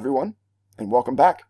everyone, and welcome back.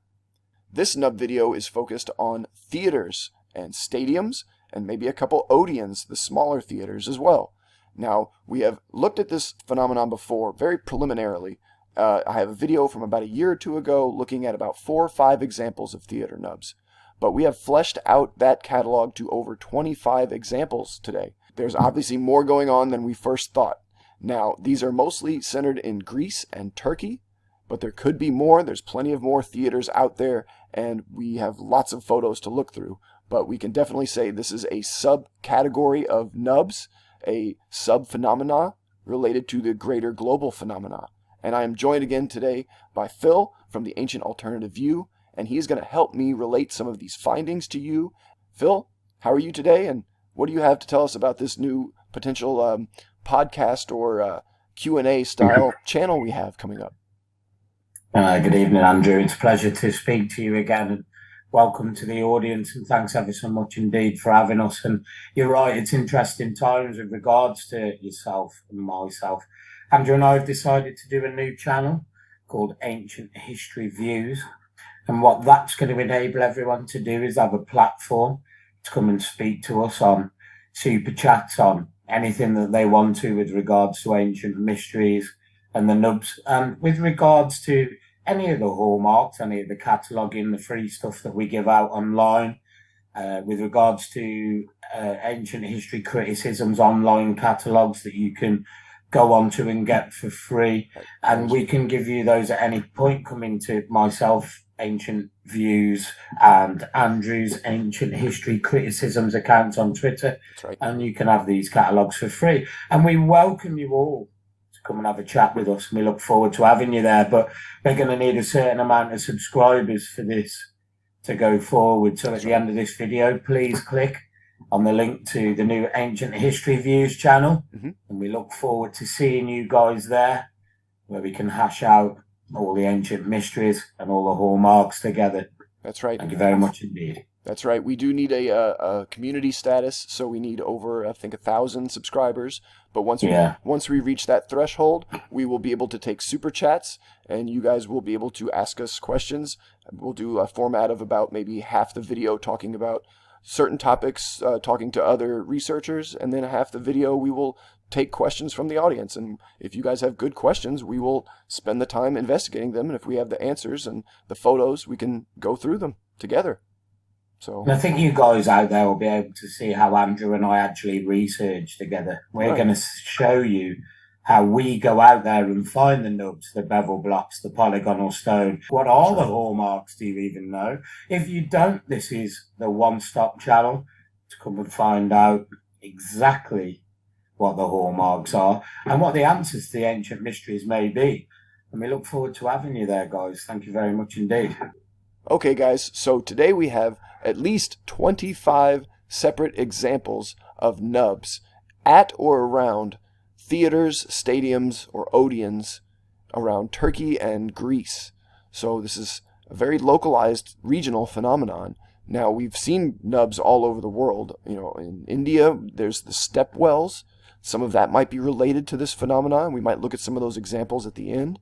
This Nub video is focused on theaters and stadiums, and maybe a couple Odeons, the smaller theaters as well. Now, we have looked at this phenomenon before, very preliminarily. I have a video from about a year or two ago looking at about 4 or 5 examples of theater nubs. But we have fleshed out that catalog to over 25 examples today. There's obviously more going on than we first thought. Now, these are mostly centered in Greece and Turkey, but there could be more. There's plenty of more theaters out there, and we have lots of photos to look through. But we can definitely say this is a subcategory of nubs, a sub-phenomena related to the greater global phenomena. And I am joined again today by Phil from the Ancient Alternative View, and he's going to help me relate some of these findings to you. Phil, how are you today, and what do you have to tell us about this new potential podcast or Q&A style channel we have coming up? Good evening, Andrew. It's a pleasure to speak to you again, and welcome to the audience, and thanks ever so much indeed for having us. And you're right, it's interesting times with regards to yourself and myself. Andrew and I have decided to do a new channel called Ancient History Views, and what that's going to enable everyone to do is have a platform to come and speak to us on super chats, on anything that they want to with regards to ancient mysteries and the nubs, and with regards to any of the hallmarks, any of the cataloguing, the free stuff that we give out online, with regards to ancient history criticisms, online catalogues that you can go on to and get for free. And we can give you those at any point. Come into myself, Ancient Views, and Andrew's Ancient History Criticisms accounts on Twitter. That's right. And you can have these catalogues for free. And we welcome you all come and have a chat with us, and we look forward to having you there. But we're going to need a certain amount of subscribers for this to go forward. So at the end of this video, please click on the link to the new Ancient History Views channel, and we look forward to seeing you guys there, where we can hash out all the ancient mysteries and all the hallmarks together. That's right. Thank you very much indeed. That's right. We do need a community status, so we need over, I think, 1,000 subscribers. But once we reach that threshold, we will be able to take super chats, and you guys will be able to ask us questions. We'll do a format of about maybe half the video talking about certain topics, talking to other researchers, and then half the video we will take questions from the audience. And if you guys have good questions, we will spend the time investigating them, and if we have the answers and the photos, we can go through them together. So I think you guys out there will be able to see how Andrew and I actually research together. We're going to show you how we go out there and find the nubs, the bevel blocks, the polygonal stone. What are the hallmarks? Do you even know? If you don't, this is the one-stop channel to come and find out exactly what the hallmarks are and what the answers to the ancient mysteries may be. And we look forward to having you there, guys. Thank you very much indeed. Okay, guys, so today we have at least 25 separate examples of nubs at or around theaters, stadiums, or Odeons around Turkey and Greece. So this is a very localized regional phenomenon. Now, we've seen nubs all over the world. You know, in India, there's the step wells. Some of that might be related to this phenomenon. We might look at some of those examples at the end.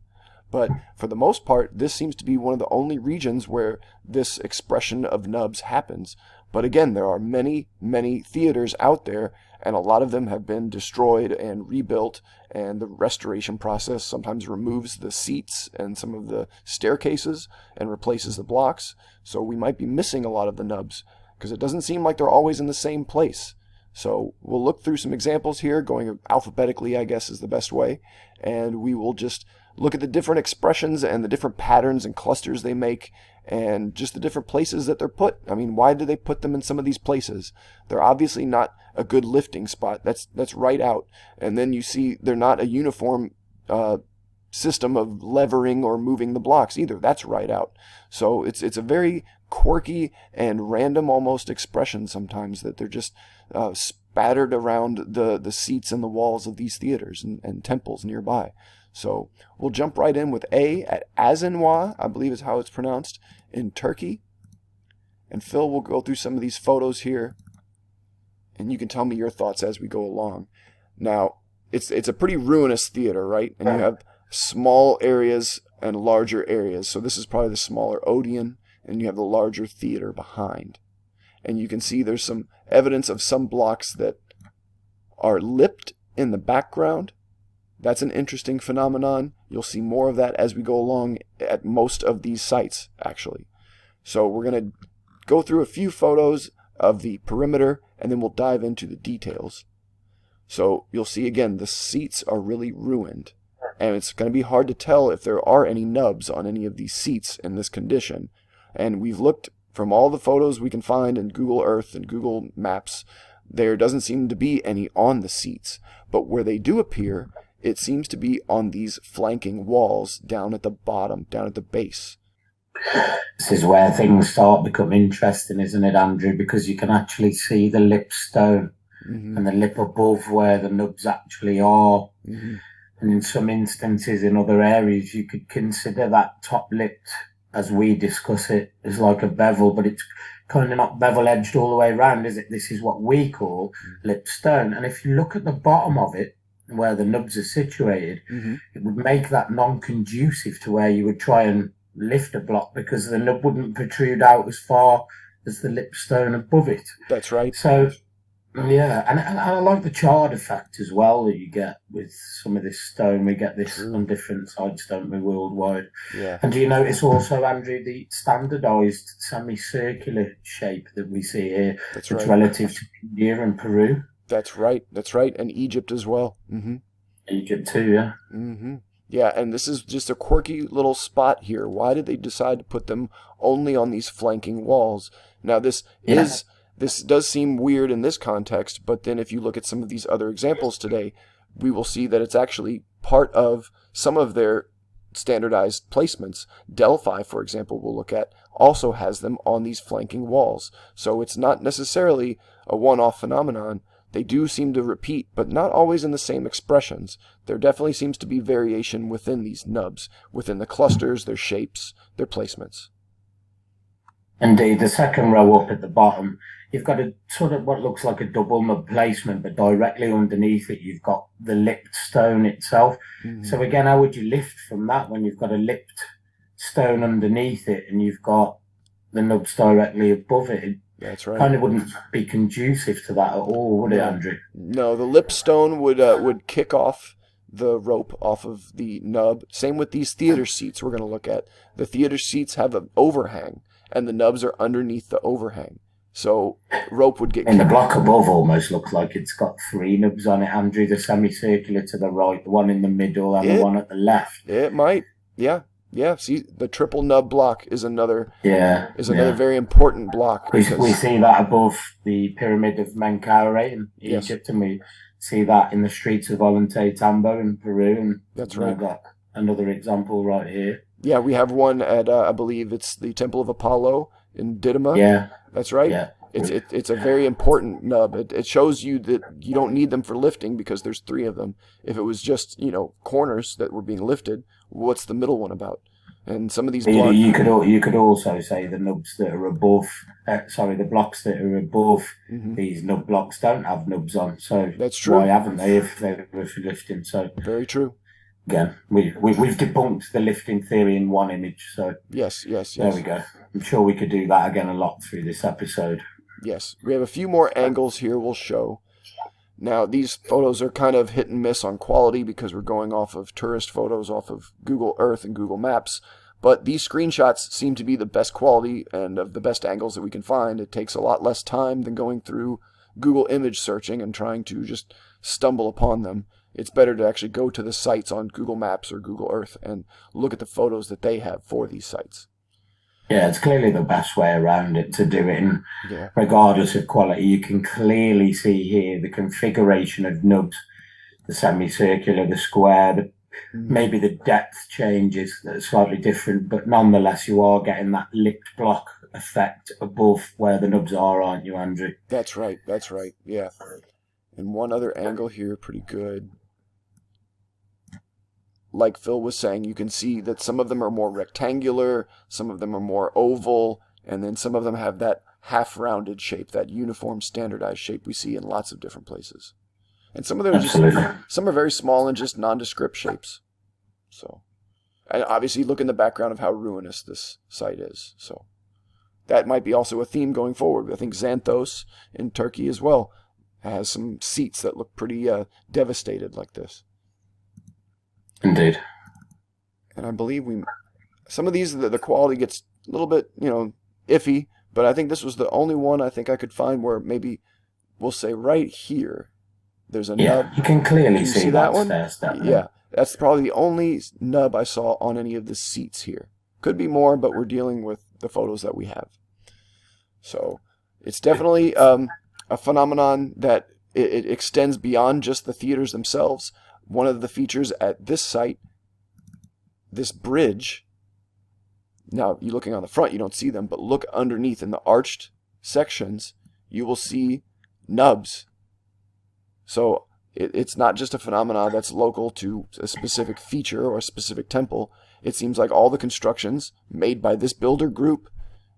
But for the most part, this seems to be one of the only regions where this expression of nubs happens. But again, there are many, many theaters out there, and a lot of them have been destroyed and rebuilt, and the restoration process sometimes removes the seats and some of the staircases and replaces the blocks. So we might be missing a lot of the nubs, because it doesn't seem like they're always in the same place. So we'll look through some examples here, going alphabetically, I guess is the best way, and we will just look at the different expressions and the different patterns and clusters they make, and just the different places that they're put. I mean, why do they put them in some of these places? They're obviously not a good lifting spot. That's right out. And then you see they're not a uniform system of levering or moving the blocks either. That's right out. So it's a very quirky and random almost expression sometimes, that they're just spattered around the seats and the walls of these theaters and temples nearby. So we'll jump right in with A at Aizanoi, I believe is how it's pronounced, in Turkey. And Phil will go through some of these photos here, and you can tell me your thoughts as we go along. Now, it's a pretty ruinous theater, right? And you have small areas and larger areas. So this is probably the smaller Odeon, and you have the larger theater behind. And you can see there's some evidence of some blocks that are lipped in the background. That's an interesting phenomenon. You'll see more of that as we go along at most of these sites, actually. So we're going to go through a few photos of the perimeter, and then we'll dive into the details. So you'll see, again, the seats are really ruined. And it's going to be hard to tell if there are any nubs on any of these seats in this condition. And we've looked from all the photos we can find in Google Earth and Google Maps. There doesn't seem to be any on the seats. But where they do appear, it seems to be on these flanking walls down at the bottom, down at the base. This is where things start to become interesting, isn't it, Andrew? Because you can actually see the lip stone and the lip above where the nubs actually are. And in some instances, in other areas, you could consider that top lip, as we discuss it, as like a bevel, but it's kind of not bevel edged all the way around, is it? This is what we call lip stone. And if you look at the bottom of it, where the nubs are situated, it would make that non-conducive to where you would try and lift a block, because the nub wouldn't protrude out as far as the lip stone above it. That's right. So, yeah, and I like the charred effect as well that you get with some of this stone. We get this on different sites, don't we, worldwide? Yeah. And do you notice also, Andrew, the standardised semicircular shape that we see here? That's right. Relative to India and Peru. That's right. That's right. And Egypt as well. Egypt too, yeah. Yeah, and this is just a quirky little spot here. Why did they decide to put them only on these flanking walls? Now, this does seem weird in this context, but then if you look at some of these other examples today, we will see that it's actually part of some of their standardized placements. Delphi, for example, we'll look at, also has them on these flanking walls. So it's not necessarily a one-off phenomenon. They do seem to repeat, but not always in the same expressions. There definitely seems to be variation within these nubs, within the clusters, their shapes, their placements. Indeed, the second row up at the bottom, you've got a sort of what looks like a double nub placement, but directly underneath it, you've got the lipped stone itself. So again, how would you lift from that when you've got a lipped stone underneath it and you've got the nubs directly above it? That's right. Kind of wouldn't be conducive to that at all, would it, Andrew? No, the lip stone would kick off the rope off of the nub. Same with these theater seats we're going to look at. The theater seats have an overhang, and the nubs are underneath the overhang. So rope would get... And the block above almost looks like it's got three nubs on it, Andrew. The semicircular to the right, the one in the middle, and the one at the left. It might, yeah. Yeah, see, the triple nub block is another very important block. We see that above the Pyramid of Menkaure in Egypt, and we see that in the streets of Ollantaytambo in Peru. And that's right. I've got another example right here. Yeah, we have one at, I believe it's the Temple of Apollo in Didyma. Yeah. That's right. Yeah. It's a very important nub. It shows you that you don't need them for lifting because there's three of them. If it was just, corners that were being lifted, what's the middle one about? And some of these blocks... You could also say the nubs that are above, the blocks that are above these nub blocks don't have nubs on. So that's true. Why haven't they if they were for lifting? So very true. Again, we've debunked the lifting theory in one image. So yes. There we go. I'm sure we could do that again a lot through this episode. Yes, we have a few more angles here we'll show. Now, these photos are kind of hit and miss on quality because we're going off of tourist photos off of Google Earth and Google Maps, but these screenshots seem to be the best quality and of the best angles that we can find. It takes a lot less time than going through Google image searching and trying to just stumble upon them. It's better to actually go to the sites on Google Maps or Google Earth and look at the photos that they have for these sites. Yeah, it's clearly the best way around it to do it. And regardless of quality, you can clearly see here the configuration of nubs, the semicircular, the square, maybe the depth changes that are slightly different, but nonetheless, you are getting that lipped block effect above where the nubs are, aren't you, Andrew? That's right. Yeah. And one other angle here, pretty good. Like Phil was saying, you can see that some of them are more rectangular, some of them are more oval, and then some of them have that half-rounded shape, that uniform standardized shape we see in lots of different places. And some of them some are very small and just nondescript shapes. So, and obviously look in the background of how ruinous this site is. So that might be also a theme going forward. I think Xanthos in Turkey as well has some seats that look pretty devastated like this. Indeed. And I believe some of these, the quality gets a little bit, iffy, but I think this was the only one I think I could find where maybe we'll say right here, there's a nub. You can clearly see that one. Yeah, that's probably the only nub I saw on any of the seats here. Could be more, but we're dealing with the photos that we have. So it's definitely a phenomenon that it extends beyond just the theaters themselves. One of the features at this site, this bridge, now you're looking on the front, you don't see them, but look underneath in the arched sections, you will see nubs. So it's not just a phenomenon that's local to a specific feature or a specific temple. It seems like all the constructions made by this builder group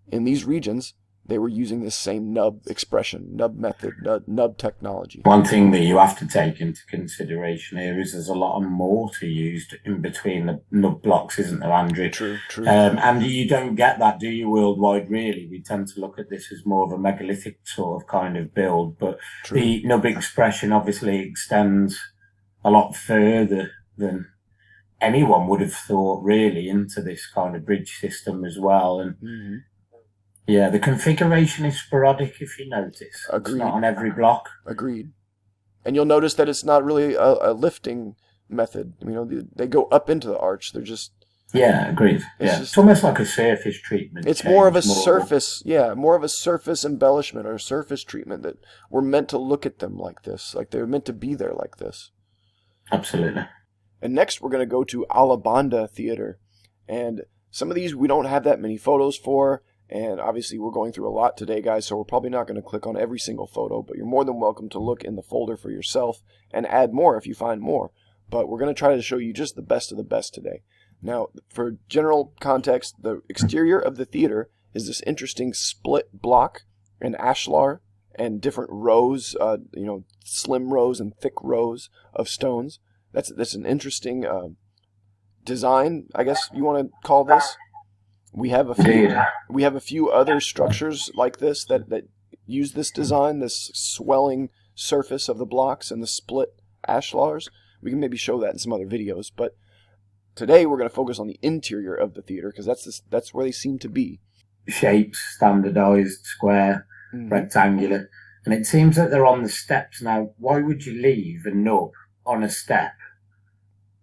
in these regions, they were using this same nub expression, nub method, nub technology. One thing that you have to take into consideration here is there's a lot of mortar used in between the nub blocks, isn't there, Andrew? True. And you don't get that, do you, worldwide, really? We tend to look at this as more of a megalithic sort of kind of build, but the nub expression obviously extends a lot further than anyone would have thought, really, into this kind of bridge system as well. And yeah, the configuration is sporadic, if you notice. Agreed. It's not on every block. Agreed. And you'll notice that it's not really a lifting method. They go up into the arch. They're just... Yeah, agreed. It's almost like a surface treatment. It's more of a surface, more of a surface embellishment or a surface treatment that we're meant to look at them like this. Like they're meant to be there like this. Absolutely. And next we're going to go to Alabanda Theater. And some of these we don't have that many photos for. And obviously we're going through a lot today, guys, so we're probably not going to click on every single photo, but you're more than welcome to look in the folder for yourself and add more if you find more. But we're going to try to show you just the best of the best today. Now, for general context, the exterior of the theater is this interesting split block and ashlar and different rows, slim rows and thick rows of stones. That's an interesting design, I guess you want to call this. We have a few other structures like this that use this design, this swelling surface of the blocks and the split ashlars. We can maybe show that in some other videos, but today we're going to focus on the interior of the theater because that's where they seem to be. Shapes, standardized, square, rectangular, and it seems that they're on the steps now. Why would you leave a nub on a step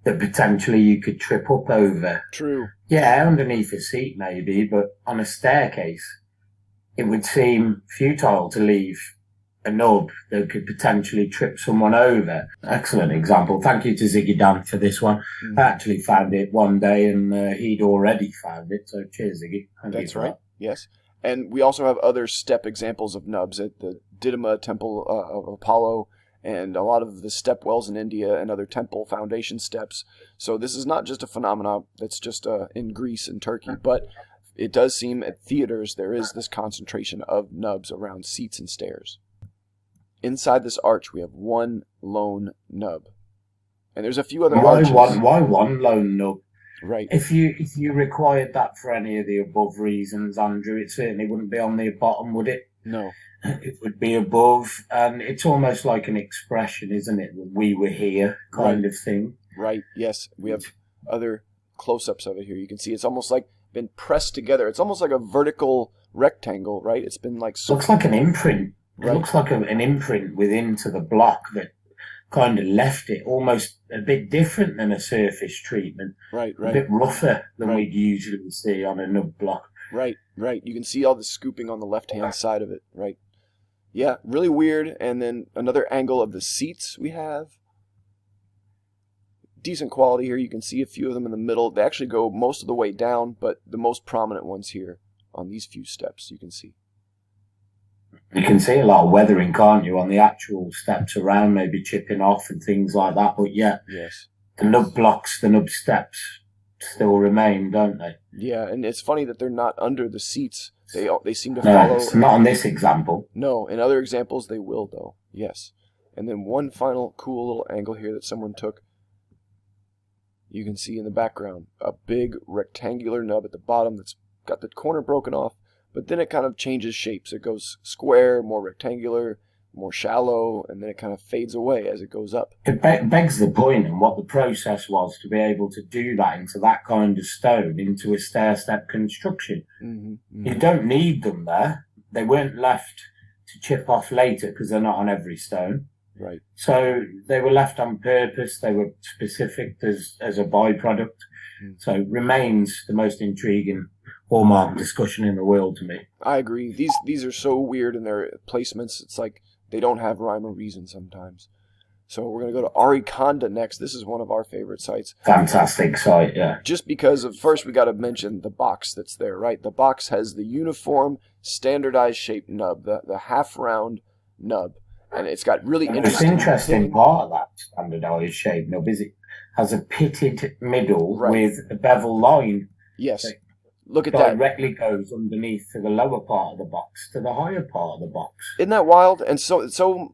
that potentially you could trip up over? True. Yeah, underneath a seat maybe, but on a staircase, it would seem futile to leave a nub that could potentially trip someone over. Excellent example. Thank you to Ziggy Dan for this one. I actually found it one day and he'd already found it, so cheers, Ziggy. That's right, yes. And we also have other step examples of nubs at the Didyma Temple of Apollo, and a lot of the step wells in India and other temple foundation steps. So this is not just a phenomenon that's just in Greece and Turkey, but it does seem at theaters there is this concentration of nubs around seats and stairs. Inside this arch we have one lone nub. And there's a few other arches. Why one lone nub? Right. If you required that for any of the above reasons, Andrew, it certainly wouldn't be on the bottom, would it? No. It would be above, and it's almost like an expression, isn't it? We were here kind of thing. Right, yes. We have other close-ups of it here. You can see it's almost like been pressed together. It's almost like a vertical rectangle, right? It's been like... Looks like an imprint. It looks like an imprint within to the block that kind of left it almost a bit different than a surface treatment. Right. A bit rougher than we'd usually see on a nub block. Right. You can see all the scooping on the left-hand side of it, right? Yeah, really weird. And then another angle of the seats we have. Decent quality here. You can see a few of them in the middle. They actually go most of the way down, but the most prominent ones here on these few steps you can see. You can see a lot of weathering, can't you, on the actual steps around, maybe chipping off and things like that. But yeah, yes, the nub blocks, the nub steps still remain, don't they? Yeah, and it's funny that they're not under the seats. They seem to follow. No, it's not on this example. No, in other examples they will, though. Yes. And then one final cool little angle here that someone took. you can see in the background a big rectangular nub at the bottom that's got the corner broken off, but then it kind of changes shapes. It goes square, more rectangular, more shallow, and then it kind of fades away as it goes up. It begs the point and what the process was to be able to do that into that kind of stone, into a stair-step construction. You don't need them there. They weren't left to chip off later because they're not on every stone. Right. So they were left on purpose. They were specific as a byproduct. So it remains the most intriguing hallmark discussion in the world to me. I agree. These are so weird in their placements. It's like they don't have rhyme or reason sometimes. So we're going to go to Arikonda next. This is one of our favorite sites. Fantastic site, yeah. Just because of, first we got to mention the box that's there, right? The box has the uniform, standardized shaped nub, the half-round nub. And it's got really interesting part of that standardized shaped nub is it has a pitted middle with a bevel line. Yes. Look at that. Directly goes underneath to the lower part of the box, to the higher part of the box. Isn't that wild? And so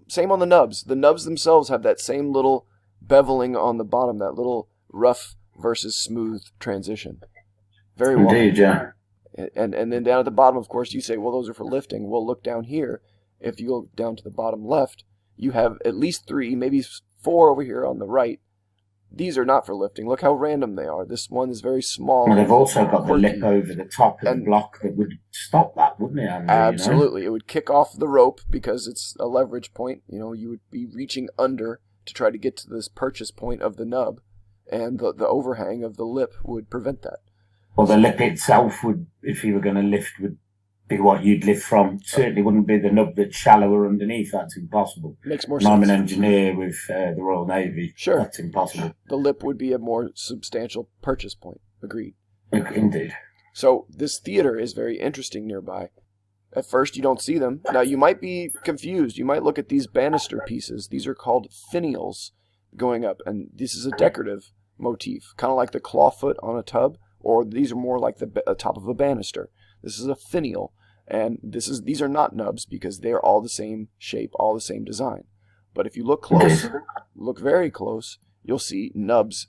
same on the nubs. The nubs themselves have that same little beveling on the bottom, that little rough versus smooth transition. Very wild. Indeed, yeah. And then down at the bottom, of course, you say, well, those are for lifting. Well, look down here. If you go down to the bottom left, you have at least 3, maybe 4 over here on the right. These are not for lifting. Look how random they are. This one is very small. Well, they've also got the lip over the top of the block that would stop that, wouldn't it, Andrew? Absolutely. You know? It would kick off the rope because it's a leverage point. You know, you would be reaching under to try to get to this purchase point of the nub, and the overhang of the lip would prevent that. Well, the lip itself would, if you were going to lift, would be what you'd lift from. Certainly wouldn't be the nub that's shallower underneath. That's impossible. Makes more and sense. I'm an engineer with the Royal Navy. Sure. That's impossible. The lip would be a more substantial purchase point. Agreed. Indeed. So this theater is very interesting nearby. At first, you don't see them. Now, you might be confused. You might look at these banister pieces. These are called finials going up, and this is a decorative motif, kind of like the clawfoot on a tub, or these are more like the top of a banister. This is a finial. And these are not nubs because they're all the same shape, all the same design. But if you look close, look very close, you'll see nubs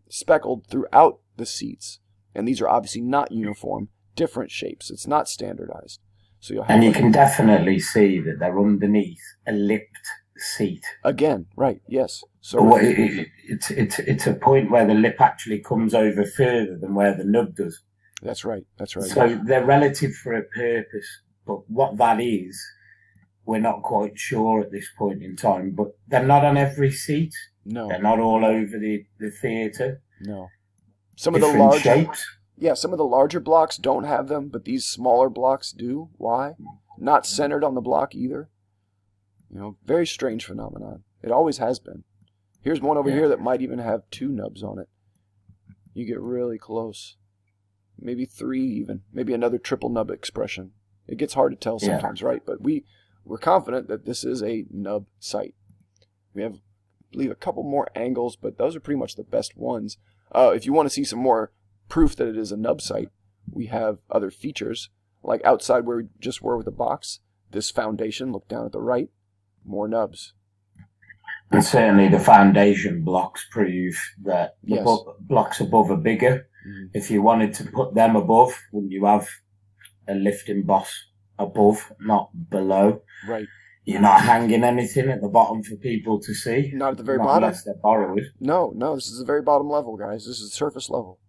speckled throughout the seats. And these are obviously not uniform, different shapes. It's not standardized. So you'll have and you can definitely see that they're underneath a lipped seat. Again, right, yes. So it's a point where the lip actually comes over further than where the nub does. That's right. So they're relative for a purpose, but what that is, we're not quite sure at this point in time. But they're not on every seat. No. They're not all over the theatre. No. Some Different of the larger shapes. Yeah, some of the larger blocks don't have them, but these smaller blocks do. Why? Not centered on the block either. You know, very strange phenomenon. It always has been. Here's one over here that might even have 2 nubs on it. You get really close. Maybe 3 even. Maybe another triple nub expression. It gets hard to tell sometimes, right? But we're confident that this is a nub site. We have, I believe, a couple more angles, but those are pretty much the best ones. If you want to see some more proof that it is a nub site, we have other features, like outside where we just were with the box. This foundation, look down at the right, more nubs. And certainly the foundation blocks prove that the blocks above are bigger. If you wanted to put them above, wouldn't you have a lifting boss above, not below? Right. You're not hanging anything at the bottom for people to see. Not at the very bottom. Unless they're borrowed. No, this is the very bottom level, guys. This is surface level.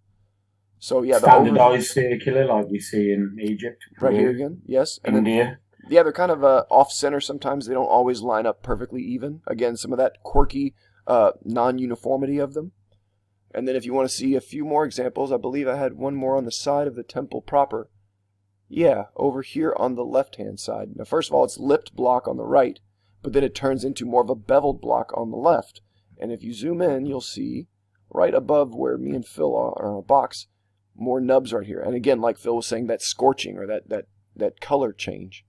So yeah, standardized circular like we see in Egypt. Right here again, yes. And India. They're kind of off-center sometimes. They don't always line up perfectly even. Again, some of that quirky non-uniformity of them. And then if you want to see a few more examples, I believe I had one more on the side of the temple proper. Yeah, over here on the left-hand side. Now, first of all, it's lipped block on the right, but then it turns into more of a beveled block on the left. And if you zoom in, you'll see right above where me and Phil are on a box, more nubs right here. And again, like Phil was saying, that scorching or that color change.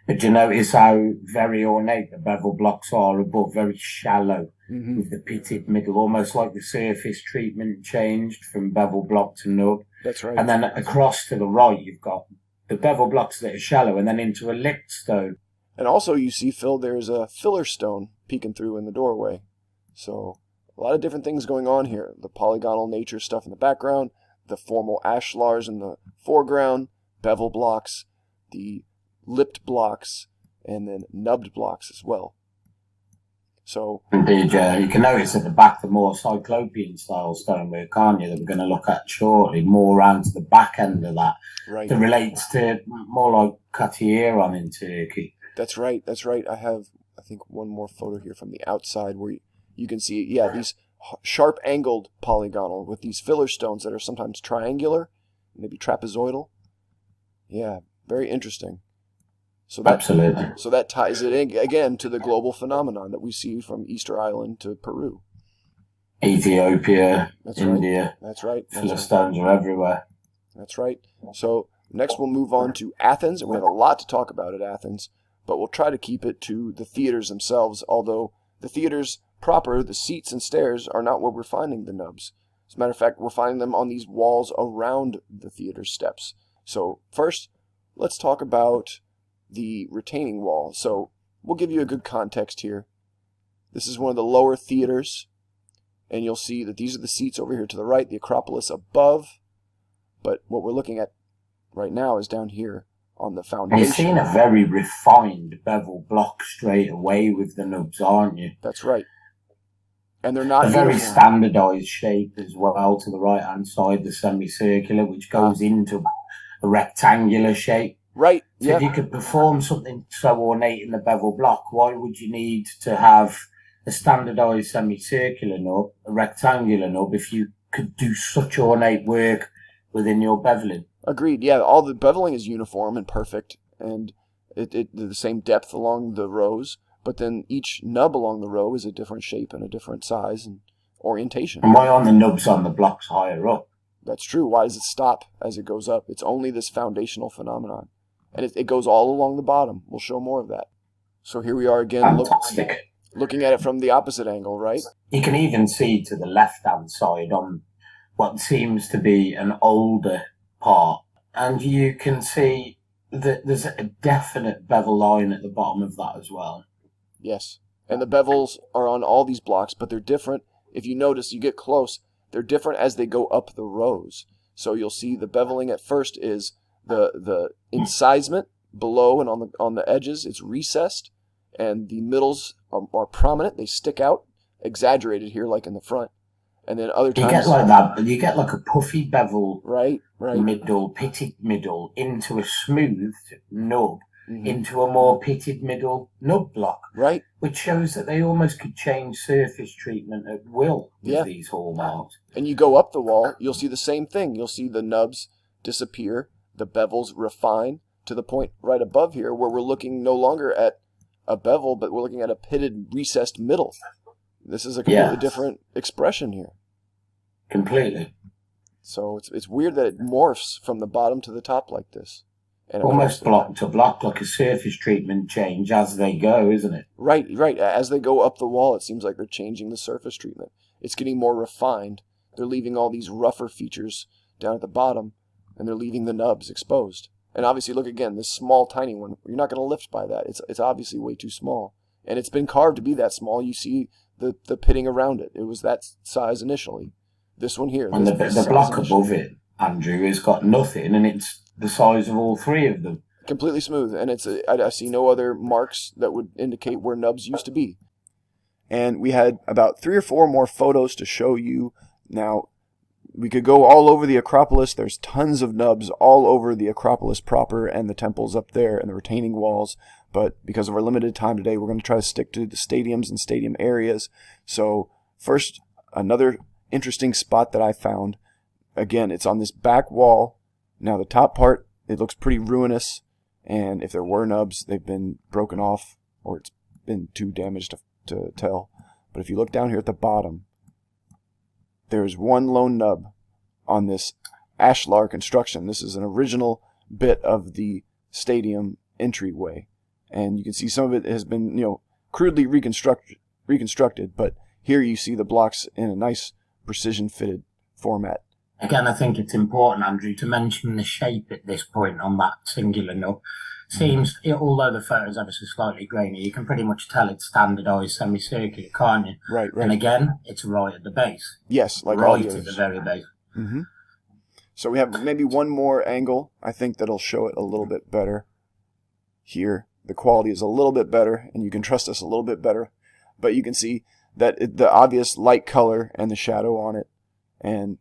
But you notice how very ornate the bevel blocks are above, very shallow, with the pitted middle, almost like the surface treatment changed from bevel block to nub. That's right. And then across to the right, you've got the bevel blocks that are shallow and then into a lipped stone. And also you see, Phil, there's a filler stone peeking through in the doorway. So a lot of different things going on here. The polygonal nature stuff in the background, the formal ashlars in the foreground, bevel blocks, the lipped blocks, and then nubbed blocks as well. So indeed, yeah, you can notice at the back the more cyclopean style stonework, can't you, that we're going to look at shortly, more around to the back end of that. Right. That relates to more like Katieron in Turkey. That's right. That's right. I have, I think, one more photo here from the outside where you can see, yeah, these sharp angled polygonal with these filler stones that are sometimes triangular, maybe trapezoidal. Yeah, very interesting. So that, absolutely. So that ties it in again to the global phenomenon that we see from Easter Island to Peru. Ethiopia, That's India. Right. That's right. Filler stones are everywhere. That's right. So next we'll move on to Athens, and we have a lot to talk about at Athens, but we'll try to keep it to the theaters themselves, although the theaters proper, the seats and stairs, are not where we're finding the nubs. As a matter of fact, we're finding them on these walls around the theater steps. So first, let's talk about the retaining wall. So we'll give you a good context here. This is one of the lower theaters, and you'll see that these are the seats over here to the right, the Acropolis above, but what we're looking at right now is down here on the foundation. You're seeing a very refined bevel block straight away with the nubs, aren't you? That's right. And they're not a very standardized shape as well to the right hand side, the semicircular, which goes into a rectangular shape. Right. So if you could perform something so ornate in the bevel block, why would you need to have a standardized semicircular nub, a rectangular nub, if you could do such ornate work within your beveling? Agreed. Yeah, all the beveling is uniform and perfect, and it the same depth along the rows, but then each nub along the row is a different shape and a different size and orientation. And why aren't the nubs on the blocks higher up? That's true. Why does it stop as it goes up? It's only this foundational phenomenon. And it goes all along the bottom. We'll show more of that. So here we are again, looking at it from the opposite angle, right? You can even see to the left-hand side on what seems to be an older part. And you can see that there's a definite bevel line at the bottom of that as well. Yes. And the bevels are on all these blocks, but they're different. If you notice, you get close, they're different as they go up the rows. So you'll see the beveling at first is the incisement below and on the edges, it's recessed, and the middles are prominent. They stick out, exaggerated here like in the front. And then other times you get like that. You get like a puffy bevel, right, middle, pitted middle into a smooth nub, into a more pitted middle nub block, right, which shows that they almost could change surface treatment at will with these hallmarks. And you go up the wall, you'll see the same thing. You'll see the nubs disappear, the bevels refine to the point right above here where we're looking no longer at a bevel, but we're looking at a pitted, recessed middle. This is a completely different expression here. Completely. So it's weird that it morphs from the bottom to the top like this. And almost block to block, like a surface treatment change as they go, isn't it? Right. As they go up the wall, it seems like they're changing the surface treatment. It's getting more refined. They're leaving all these rougher features down at the bottom, and they're leaving the nubs exposed. And obviously, look again, this small, tiny one, you're not going to lift by that. It's obviously way too small. And it's been carved to be that small. You see the pitting around it. It was that size initially. This one here. And the block above it, Andrew, has got nothing, and it's the size of all three of them. Completely smooth, and I see no other marks that would indicate where nubs used to be. And we had about 3 or 4 more photos to show you. Now, we could go all over the Acropolis. There's tons of nubs all over the Acropolis proper and the temples up there and the retaining walls. But because of our limited time today, we're going to try to stick to the stadiums and stadium areas. So first, another interesting spot that I found. Again, it's on this back wall. Now, the top part, it looks pretty ruinous. And if there were nubs, they've been broken off or it's been too damaged to tell. But if you look down here at the bottom, there's one lone nub on this ashlar construction. This is an original bit of the stadium entryway. And you can see some of it has been, crudely reconstructed, but here you see the blocks in a nice precision-fitted format. Again, I think it's important, Andrew, to mention the shape at this point on that singular nub. Seems, although the photo's ever so slightly grainy, you can pretty much tell it's standardised semicircular, can't you? Right. And again, it's right at the base. Yes, like right all the at the very base. Mm-hmm. So we have maybe one more angle, I think, that'll show it a little bit better. Here, the quality is a little bit better, and you can trust us a little bit better. But you can see that the obvious light color and the shadow on it. And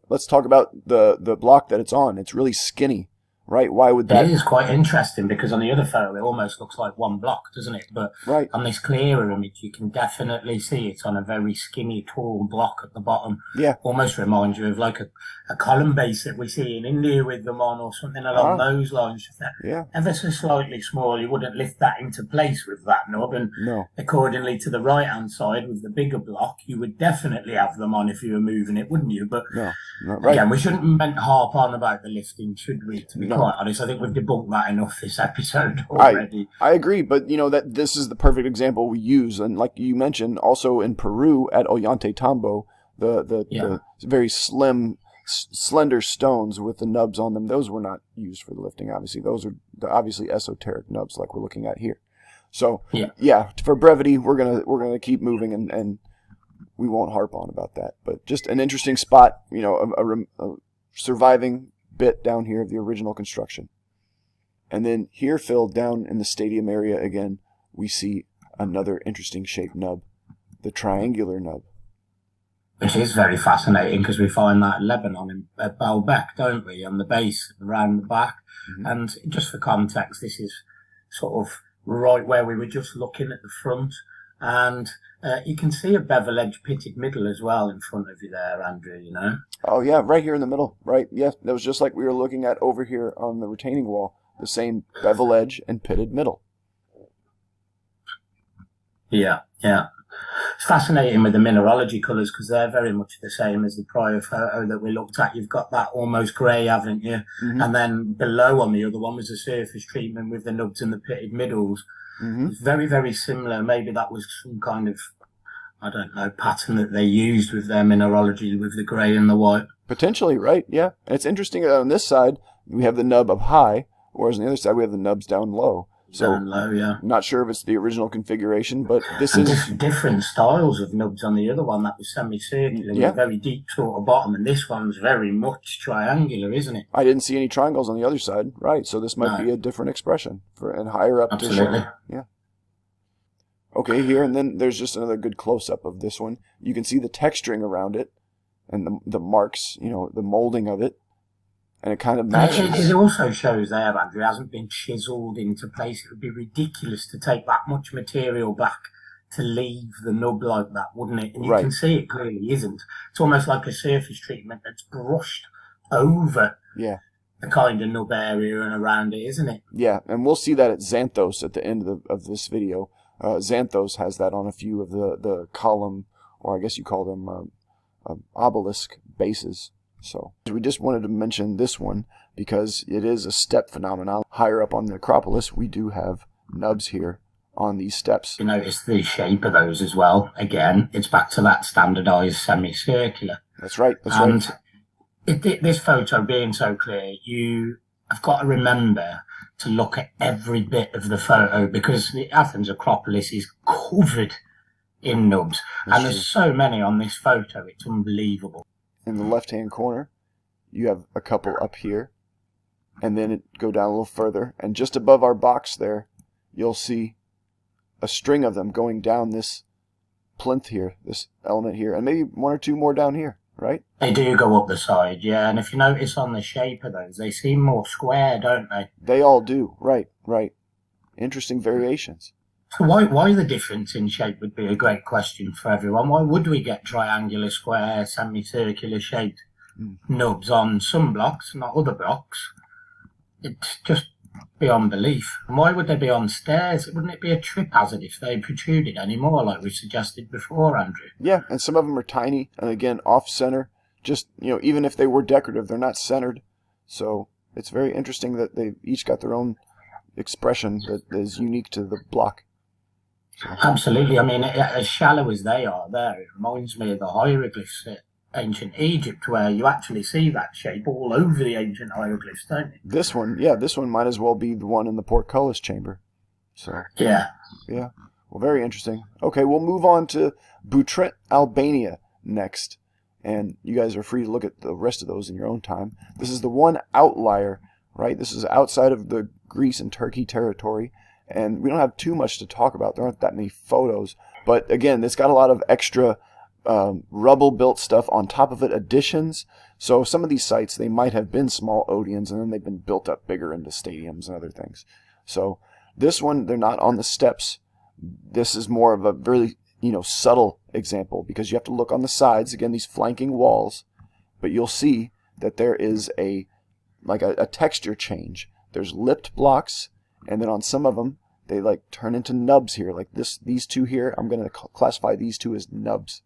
let's talk about the block that it's on. It's really skinny. Right? Why would that? It is quite interesting because on the other photo it almost looks like one block, doesn't it? But right. On this clearer image you can definitely see it's on a very skinny, tall block at the bottom. Yeah. Almost reminds you of like a column base that we see in India with them on, or something along those lines. Yeah. Ever so slightly small, you wouldn't lift that into place with that nub. And no. Accordingly to the right hand side with the bigger block, you would definitely have them on if you were moving it, wouldn't you? But no, not right. Again, we shouldn't harp on about the lifting, should we? To be quite honest, I think we've debunked that enough this episode already. I agree, but that this is the perfect example we use, and like you mentioned, also in Peru at Ollantaytambo, the very slender stones with the nubs on them, those were not used for the lifting. Obviously, those are the obviously esoteric nubs like we're looking at here. So for brevity, we're gonna keep moving and we won't harp on about that. But just an interesting spot, a surviving bit down here of the original construction. And then here, Phil, down in the stadium area again, we see another interesting shaped nub, the triangular nub. Which is very fascinating because we find that in Lebanon at Baalbek, don't we, on the base, around the back. Mm-hmm. And just for context, this is sort of right where we were just looking at the front. And you can see a bevel edge pitted middle as well in front of you there, Andrew, Oh, yeah, right here in the middle, right? Yes, that was just like we were looking at over here on the retaining wall, the same bevel edge and pitted middle. Yeah. It's fascinating with the mineralogy colours because they're very much the same as the prior photo that we looked at. You've got that almost grey, haven't you? Mm-hmm. And then below on the other one was the surface treatment with the nubs and the pitted middles. Mm-hmm. It's very, very similar. Maybe that was some kind of, I don't know, pattern that they used with their mineralogy with the grey and the white. Potentially, right? Yeah. And it's interesting that on this side, we have the nub up high, whereas on the other side, we have the nubs down low. So, down low, yeah. Not sure if it's the original configuration, but this is... different styles of nubs on the other one. That was semicircular, with a very deep sort of bottom, and this one's very much triangular, isn't it? I didn't see any triangles on the other side, right? So this might be a different expression and higher up. Absolutely. Yeah. Okay, here, and then there's just another good close-up of this one. You can see the texturing around it and the marks, the molding of it. And it kind of matches. It also shows there, Andrew, it hasn't been chiseled into place. It would be ridiculous to take that much material back to leave the nub like that, wouldn't it? And you can see it clearly isn't. It's almost like a surface treatment that's brushed over the kind of nub area and around it, isn't it? Yeah, and we'll see that at Xanthos at the end of this video. Xanthos has that on a few of the column, or I guess you call them obelisk bases. So we just wanted to mention this one because it is a step phenomenon. Higher up on the Acropolis, we do have nubs here on these steps. You notice the shape of those as well. Again, it's back to that standardized semicircular. That's right. This photo being so clear, you have got to remember to look at every bit of the photo because the Athens Acropolis is covered in nubs. And there's so many on this photo, it's unbelievable. In the left-hand corner, you have a couple up here, and then go down a little further, and just above our box there, you'll see a string of them going down this plinth here, this element here, and maybe one or two more down here, right? They do go up the side, yeah, and if you notice on the shape of those, they seem more square, don't they? They all do, right. Interesting variations. So why the difference in shape would be a great question for everyone. Why would we get triangular, square, semicircular shaped nubs on some blocks, not other blocks? It's just beyond belief. And why would they be on stairs? Wouldn't it be a trip hazard if they protruded anymore, like we suggested before, Andrew? Yeah, and some of them are tiny, and again, off-center. Just, even if they were decorative, they're not centered. So it's very interesting that they've each got their own expression that is unique to the block. Absolutely. I mean, as shallow as they are there, it reminds me of the hieroglyphs at ancient Egypt, where you actually see that shape all over the ancient hieroglyphs, don't you? This one might as well be the one in the portcullis chamber. So yeah. Well, very interesting. Okay, we'll move on to Butrint, Albania next. And you guys are free to look at the rest of those in your own time. This is the one outlier, right? This is outside of the Greece and Turkey territory. And we don't have too much to talk about. There aren't that many photos. But again, it's got a lot of extra rubble-built stuff on top of it, additions. So some of these sites, they might have been small Odeons, and then they've been built up bigger into stadiums and other things. So this one, they're not on the steps. This is more of a really, subtle example, because you have to look on the sides, again, these flanking walls, but you'll see that there is a texture change. There's lipped blocks, and then on some of them, they turn into nubs here, like these two here. I'm going to classify these two as nubs.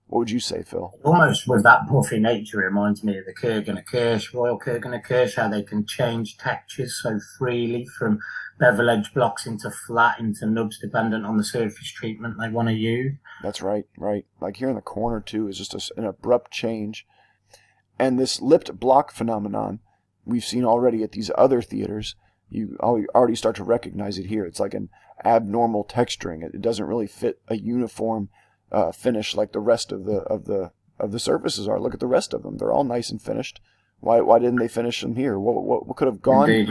What would you say, Phil? Almost with that puffy nature, it reminds me of the Kurgan and Kirsch, Royal Kurgan and Kirsch, how they can change textures so freely from bevel edge blocks into flat, into nubs, dependent on the surface treatment they want to use. That's right. Like here in the corner, too, is just an abrupt change. And this lipped block phenomenon, we've seen already at these other theaters. You already start to recognize it here. It's like an abnormal texturing. It doesn't really fit a uniform finish like the rest of the surfaces are. Look at the rest of them; they're all nice and finished. Why didn't they finish them here? What could have gone? Indeed,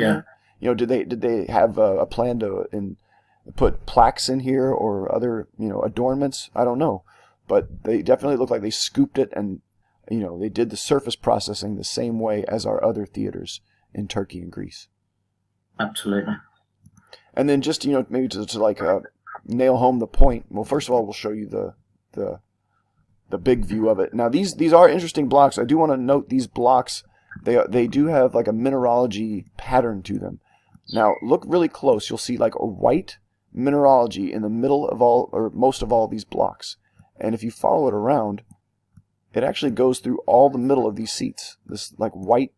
yeah. Did they have a plan to put plaques in here or other adornments? I don't know, but they definitely look like they scooped it and they did the surface processing the same way as our other theaters in Turkey and Greece. Absolutely. And then just maybe to nail home the point. Well, first of all, we'll show you the big view of it. Now these are interesting blocks. I do want to note these blocks. They do have like a mineralogy pattern to them. Now look really close. You'll see like a white mineralogy in the middle of all or most of all these blocks. And if you follow it around, it actually goes through all the middle of these seats. This like white,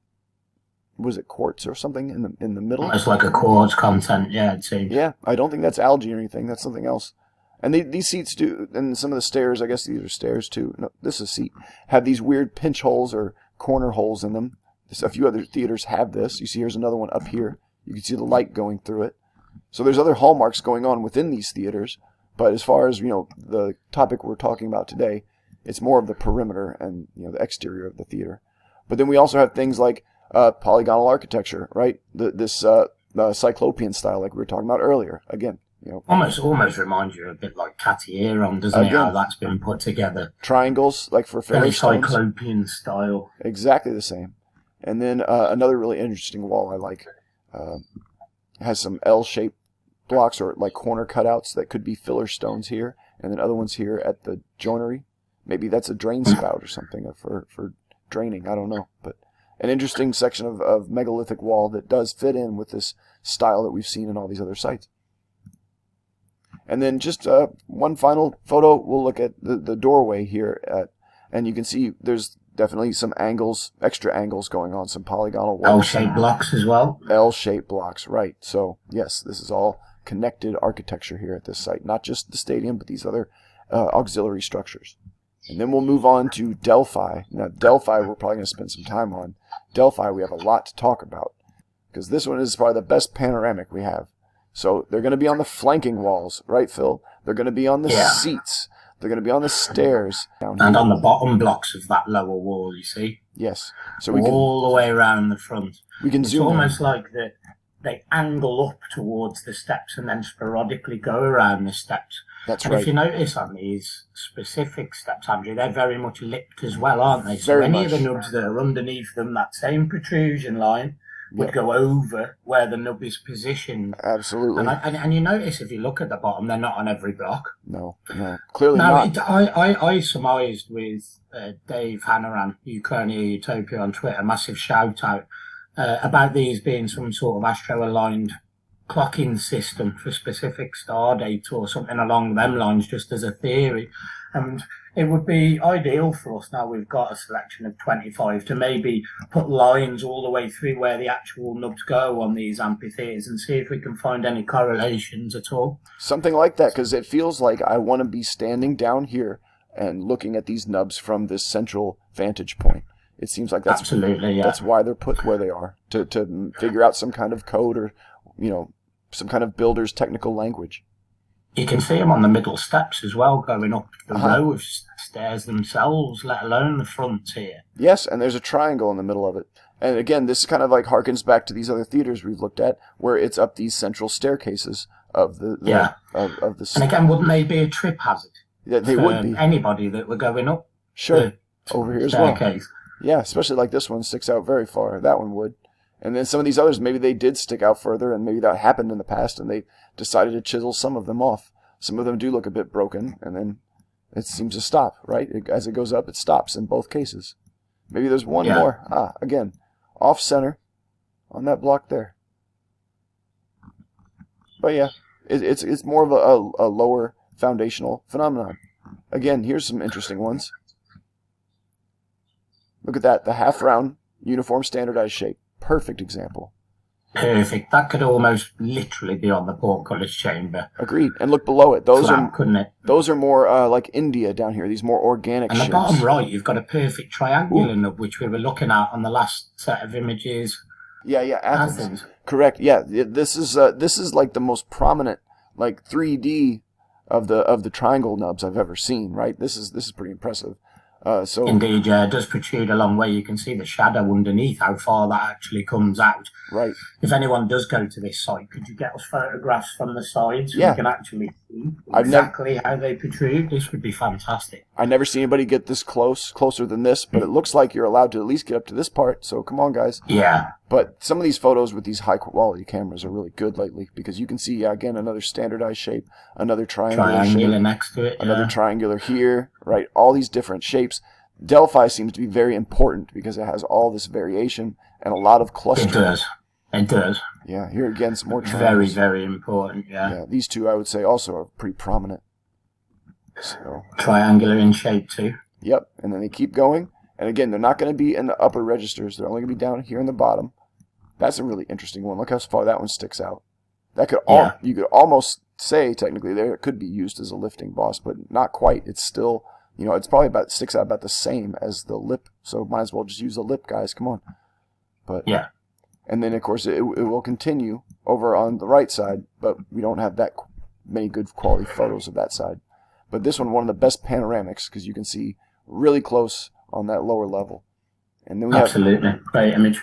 was it quartz or something in the middle? It's like a quartz content, yeah, it seems. Yeah, I don't think that's algae or anything. That's something else. And these seats do, and some of the stairs, I guess these are stairs too. No, this is a seat. Have these weird pinch holes or corner holes in them. A few other theaters have this. You see here's another one up here. You can see the light going through it. So there's other hallmarks going on within these theaters. But as far as, the topic we're talking about today, it's more of the perimeter and, the exterior of the theater. But then we also have things like polygonal architecture, right? This Cyclopean style, like we were talking about earlier. Again, almost reminds you a bit like Catieron, doesn't it? How that's been put together. Triangles, like for filler stones. Cyclopean style. Exactly the same. And then another really interesting wall I like has some L-shaped blocks or like corner cutouts that could be filler stones here, and then other ones here at the joinery. Maybe that's a drain spout or something for draining. I don't know, but an interesting section of megalithic wall that does fit in with this style that we've seen in all these other sites. And then just one final photo, we'll look at the doorway here, and you can see there's definitely some angles, extra angles going on, some polygonal walls. L-shaped blocks as well. L-shaped blocks, right. So, yes, this is all connected architecture here at this site. Not just the stadium, but these other auxiliary structures. And then we'll move on to Delphi. Now, Delphi we're probably going to spend some time on. Delphi we have a lot to talk about, because this one is probably the best panoramic we have. So they're going to be on the flanking walls, right, Phil? They're going to be on the seats. They're going to be on the stairs. And on the bottom blocks of that lower wall, you see? Yes. So we all the way around the front. We can zoom in. It's almost like they angle up towards the steps and then sporadically go around the steps. That's right. And if you notice on these specific steps, Andrew, they're very much lipped as well, aren't they? So very any much. of the nubs that are underneath them, that same protrusion line would go over where the nub is positioned. Absolutely. And you notice if you look at the bottom, they're not on every block. No, clearly not. I surmised with Dave Hannaran, Ukrainia Utopia on Twitter, massive shout out, about these being some sort of astro-aligned clocking system for specific star date or something along them lines, just as a theory. And it would be ideal for us, now we've got a selection of 25, to maybe put lines all the way through where the actual nubs go on these amphitheatres and see if we can find any correlations at all. Something like that, because it feels like I want to be standing down here and looking at these nubs from this central vantage point. It seems like that's absolutely, that's why they're put where they are, to figure out some kind of code or, some kind of builder's technical language. You can see them on the middle steps as well, going up the row of stairs themselves, let alone the front here. Yes, and there's a triangle in the middle of it. And again, this kind of like harkens back to these other theaters we've looked at, where it's up these central staircases of the And again, wouldn't they be a trip hazard? Yeah, they would be. Anybody that were going up. Sure. Over here as well. Staircase. Yeah, especially like this one sticks out very far. That one would. And then some of these others, maybe they did stick out further, and maybe that happened in the past, and they decided to chisel some of them off. Some of them do look a bit broken, and then it seems to stop, right? As it goes up, it stops in both cases. Maybe there's one more. Again, off-center on that block there. But yeah, it's more of a lower foundational phenomenon. Again, here's some interesting ones. Look at that, the half-round, uniform, standardized shape. Perfect example. Perfect. That could almost literally be on the portcullis chamber. Agreed. And look below it. Couldn't it? Those are more like India down here. These more organic shapes. And the bottom right, you've got a perfect triangular nub, which we were looking at on the last set of images. Yeah, Athens. Correct. Yeah, this is like the most prominent, like 3D of the triangle nubs I've ever seen. Right. This is pretty impressive. Indeed, it does protrude a long way. You can see the shadow underneath, how far that actually comes out. Right. If anyone does go to this site, could you get us photographs from the side so we can actually see exactly how they protrude? This would be fantastic. I never seen anybody get this closer than this, but it looks like you're allowed to at least get up to this part, so come on, guys. Yeah. But some of these photos with these high-quality cameras are really good lately, because you can see, again, another standardized shape, another triangular shape, next to it, another triangular here, right? All these different shapes. Delphi seems to be very important because it has all this variation and a lot of clustering. It does. Yeah, here again, some more triangles. Very, very important, yeah. These two, I would say, also are pretty prominent. So triangular in shape, too. Yep, and then they keep going. And again, they're not going to be in the upper registers. They're only going to be down here in the bottom. That's a really interesting one. Look how far that one sticks out. That could you could almost say, technically, there it could be used as a lifting boss, but not quite. It's still, it's probably sticks out about the same as the lip. So might as well just use the lip, guys. Come on. But yeah. And then, of course, it will continue over on the right side, but we don't have that many good quality photos of that side. But this one of the best panoramics, because you can see really close on that lower level. And then we absolutely great image.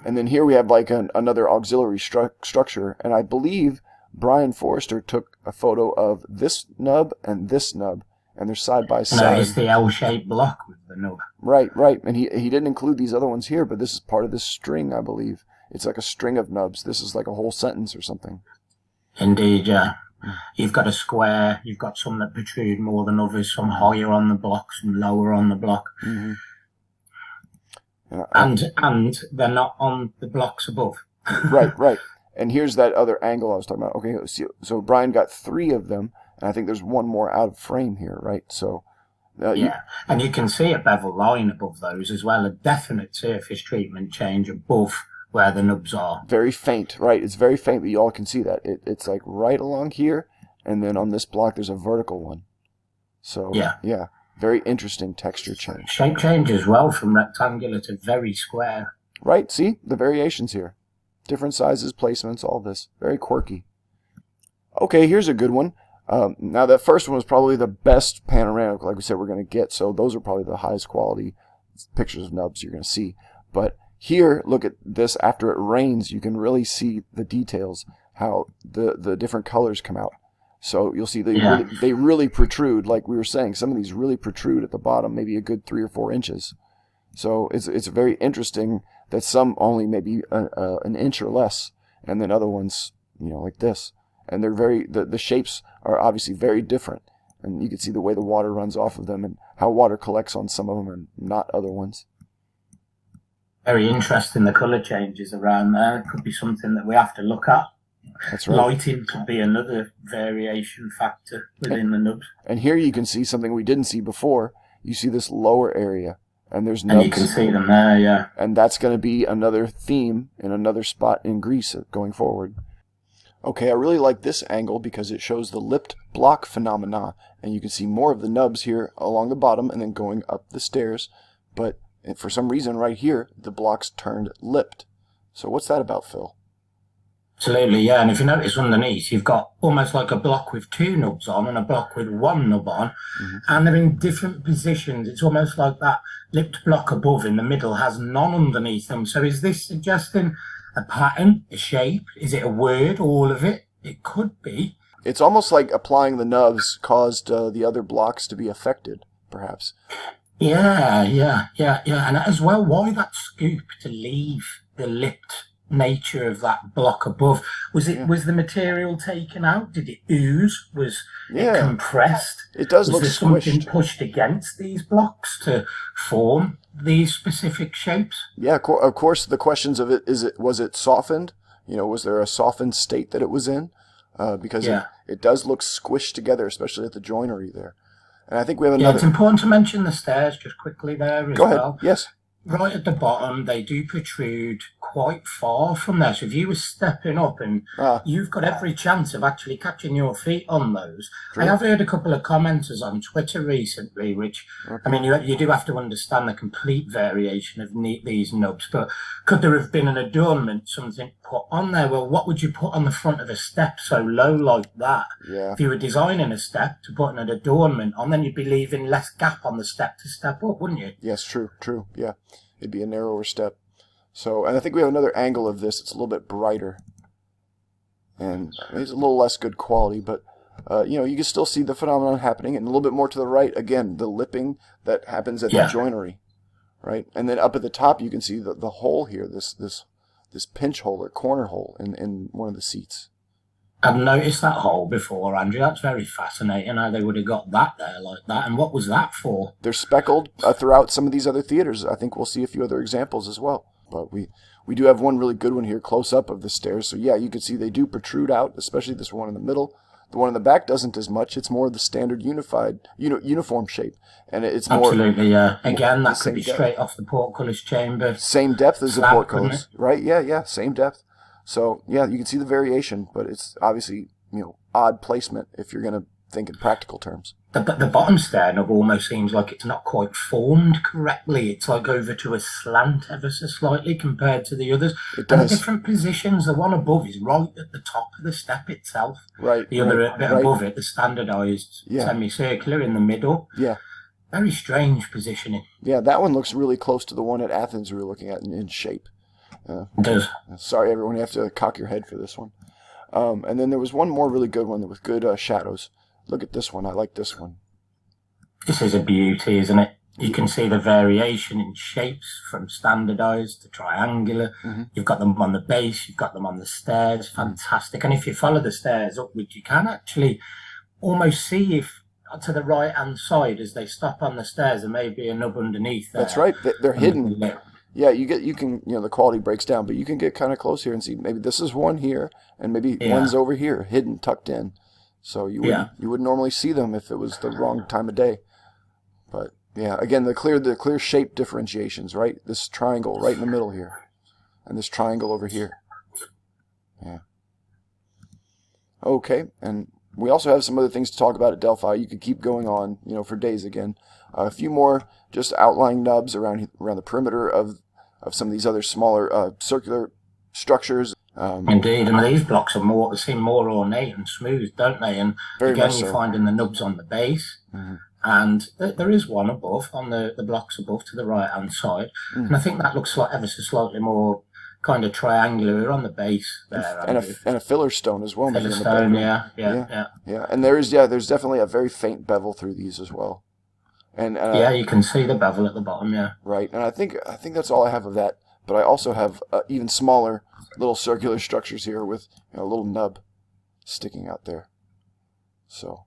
And then here we have like another auxiliary structure, and I believe Brian Forrester took a photo of this nub, and they're side by side. No, it's the L-shaped block with the nub. Right, and he didn't include these other ones here, but this is part of this string, I believe. It's like a string of nubs. This is like a whole sentence or something. Indeed, yeah. You've got a square, you've got some that protrude more than others, some higher on the block, some lower on the block. Mm-hmm. And they're not on the blocks above. Right. And here's that other angle I was talking about. Okay, so Brian got 3 of them, and I think there's one more out of frame here, right? So and you can see a bevel line above those as well, a definite surface treatment change above where the nubs are. Very faint, right? It's very faint, but you all can see that. It's like right along here, and then on this block there's a vertical one. So yeah, very interesting texture change. Shape change as well from rectangular to very square. Right, see? The variations here. Different sizes, placements, all this. Very quirky. Okay, here's a good one. Now, that first one was probably the best panoramic, like we said, we're going to get. So those are probably the highest quality pictures of nubs you're going to see. But here, look at this. After it rains, you can really see the details, how the different colors come out. So you'll see they really protrude, like we were saying. Some of these really protrude at the bottom, maybe a good 3 or 4 inches. So it's very interesting that some only maybe an inch or less, and then other ones, like this. And they're the shapes are obviously very different. And you can see the way the water runs off of them and how water collects on some of them and not other ones. Very interesting, the colour changes around there. It could be something that we have to look at. That's right. Lighting could be another variation factor within the nubs. And here you can see something we didn't see before. You see this lower area, and there's nubs. And you can see them there, yeah. And that's going to be another theme in another spot in Greece going forward. Okay, I really like this angle because it shows the lipped block phenomena, and you can see more of the nubs here along the bottom and then going up the stairs, but for some reason right here, the blocks turned lipped. So what's that about, Phil? Absolutely, yeah. And if you notice underneath, you've got almost like a block with two nubs on and a block with one nub on, and they're in different positions. It's almost like that lipped block above in the middle has none underneath them. So is this suggesting a pattern, a shape? Is it a word, all of it? It could be. It's almost like applying the nubs caused the other blocks to be affected, perhaps. Yeah. And as well, why that scoop to leave the lipped nature of that block above? Was the material taken out? Did it ooze? Was it compressed? It does look Was there squished. something pushed against these blocks to form these specific shapes? Yeah, of course. The questions of was it softened? Was there a softened state that it was in? Because it does look squished together, especially at the joinery there. And I think we have another. Yeah, it's important to mention the stairs just quickly there as well. Go ahead. Yes. Right at the bottom, they do protrude quite far from there. So if you were stepping up, and you've got every chance of actually catching your feet on those. True. I have heard a couple of commenters on Twitter recently, which, I mean, you do have to understand the complete variation of these nubs, but could there have been an adornment, something put on there? Well, what would you put on the front of a step so low like that? Yeah. If you were designing a step to put an adornment on, then you'd be leaving less gap on the step to step up, wouldn't you? Yes, true, yeah. It'd be a narrower step. So, and I think we have another angle of this. It's a little bit brighter. And it's a little less good quality, but, you can still see the phenomenon happening. And a little bit more to the right, again, the lipping that happens at the joinery, right? And then up at the top, you can see the hole here, this pinch hole or corner hole in one of the seats. I've noticed that hole before, Andrew. That's very fascinating how they would have got that there like that. And what was that for? They're speckled throughout some of these other theaters. I think we'll see a few other examples as well. But we do have one really good one here close up of the stairs. So yeah, you can see they do protrude out, especially this one in the middle. The one in the back doesn't as much. It's more the standard uniform shape. And it's more... Absolutely, yeah. Again, that could be straight off the portcullis chamber. Same depth as the portcullis, right? Yeah, same depth. So, yeah, you can see the variation, but it's obviously, odd placement if you're going to think in practical terms. The bottom stair nub almost seems like it's not quite formed correctly. It's like over to a slant ever so slightly compared to the others. It does. And the different positions, the one above is right at the top of the step itself. Right. The other bit above it, the standardised semicircular in the middle. Yeah. Very strange positioning. Yeah, that one looks really close to the one at Athens we were looking at in shape. It does. Sorry, everyone. You have to cock your head for this one. And then there was one more really good one with good shadows. Look at this one. I like this one. This is a beauty, isn't it? You can see the variation in shapes from standardized to triangular. Mm-hmm. You've got them on the base. You've got them on the stairs. Fantastic. And if you follow the stairs upwards, you can actually almost see if to the right-hand side as they stop on the stairs, there may be a nub underneath there. That's right. They're hidden. Yeah, you can, the quality breaks down, but you can get kind of close here and see maybe this is one here, and maybe one's over here, hidden, tucked in. So you would normally see them if it was the wrong time of day. But yeah, again, the clear shape differentiations, right? This triangle right in the middle here, and this triangle over here. Yeah. Okay, and we also have some other things to talk about at Delphi. You could keep going on, for days again. A few more just outlying nubs around the perimeter of some of these other smaller circular structures. Indeed, and these blocks seem more ornate and smooth, don't they? And again, you're finding the nubs on the base, and there is one above on the blocks above to the right hand side, and I think that looks like ever so slightly more kind of triangular on the base there, and a filler stone as well. Filler stone, yeah. And there's definitely a very faint bevel through these as well. And you can see the bevel at the bottom, right. And I think that's all I have of that. But I also have even smaller little circular structures here with a little nub sticking out there. So,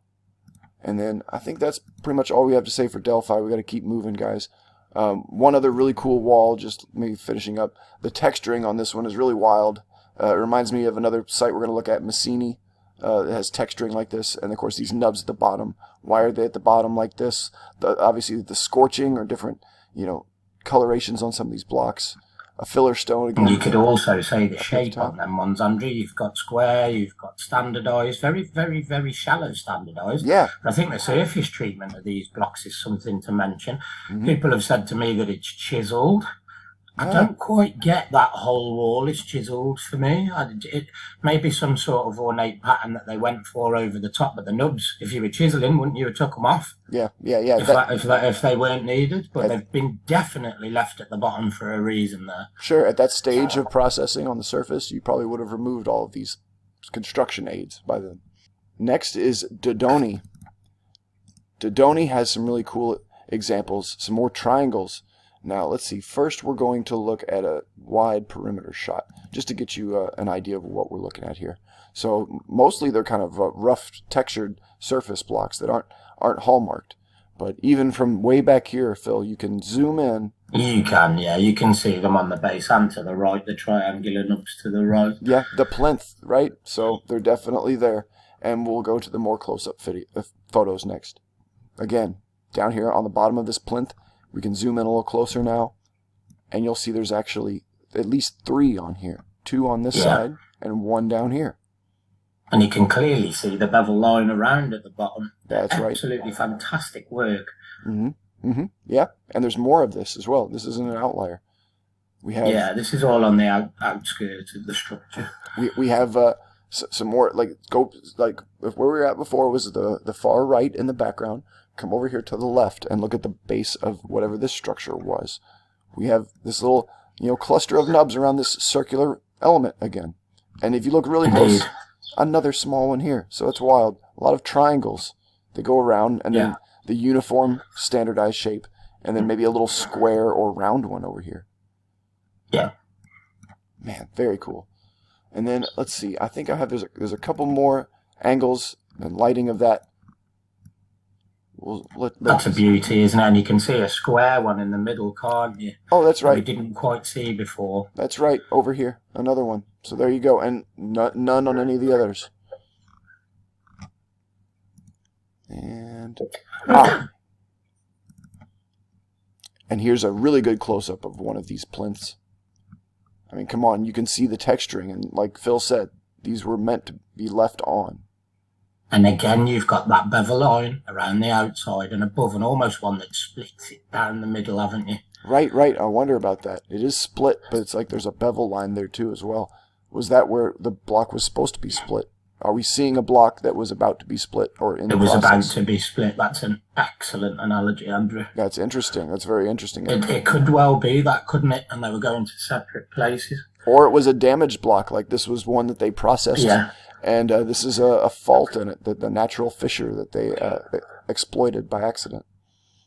and then I think that's pretty much all we have to say for Delphi. We got to keep moving, guys. One other really cool wall, just maybe finishing up. The texturing on this one is really wild. It reminds me of another site we're going to look at, Messini. It has texturing like this, and of course these nubs at the bottom. Why are they at the bottom like this? Obviously the scorching or different, colorations on some of these blocks. a filler stone again. And you could also say the shape on them ones, Andrew. You've got square, you've got standardised, very, very, very shallow standardised. Yeah. But I think the surface treatment of these blocks is something to mention. People have said to me that it's chiselled. I don't quite get that whole wall is chiselled for me. It may be some sort of ornate pattern that they went for over the top, but the nubs, if you were chiselling, wouldn't you have took them off? Yeah. If they weren't needed, but they've been definitely left at the bottom for a reason there. Sure, at that stage of processing on the surface, you probably would have removed all of these construction aids by then. Next is Dodona. Dodona has some really cool examples, some more triangles. Now, let's see. First, we're going to look at a wide perimeter shot, just to get you an idea of what we're looking at here. So, mostly they're kind of rough, textured surface blocks that aren't hallmarked. But even from way back here, Phil, you can zoom in. You can, yeah. You can see them on the base and to the right, the triangular nubs to the right. Yeah, the plinth, right? So, they're definitely there. And we'll go to the more close-up photos next. Again, down here on the bottom of this plinth, we can zoom in a little closer now, and you'll see there's actually at least 3 on here. 2 on this side, and 1 down here. And you can clearly see the bevel line around at the bottom. That's right. Absolutely fantastic work. Yeah, and there's more of this as well. This isn't an outlier. This is all on the outskirts of the structure. We have some more, where we were at before was the far right in the background. Come over here to the left and look at the base of whatever this structure was. We have this little, cluster of nubs around this circular element again. And if you look really close, another small one here. So it's wild. A lot of triangles that go around, and then the uniform standardized shape, and then maybe a little square or round one over here. Yeah. Man, very cool. And then let's see. I think there's a couple more angles and lighting of that. That's a beauty, isn't it? And you can see a square one in the middle, can't you? Oh, that's right. We didn't quite see before. That's right. Over here, another one. So there you go, and none on any of the others. And and here's a really good close-up of one of these plinths. I mean, come on, you can see the texturing, and like Phil said, these were meant to be left on. And again, you've got that bevel line around the outside and above, and almost one that splits it down the middle, haven't you? Right. I wonder about that. It is split, but it's like there's a bevel line there too as well. Was that where the block was supposed to be split? Are we seeing a block that was about to be split or in the process? It was about to be split. That's an excellent analogy, Andrew. That's interesting. That's very interesting. It could well be that, couldn't it? And they were going to separate places. Or it was a damaged block, like this was one that they processed. Yeah. And this is a fault in it, the natural fissure that they exploited by accident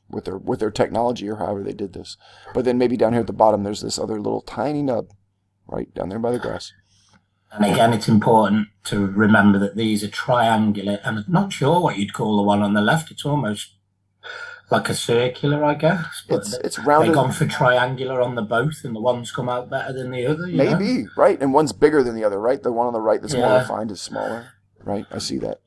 with their technology or however they did this. But then maybe down here at the bottom, there's this other little tiny nub right down there by the grass. And again, it's important to remember that these are triangular, and I'm not sure what you'd call the one on the left. It's almost like a circular, I guess. But it's rounded. They've gone for triangular on the both, and the one's come out better than the other. Maybe, right? And one's bigger than the other, right? The one on the right that's more refined is smaller, right? I see that.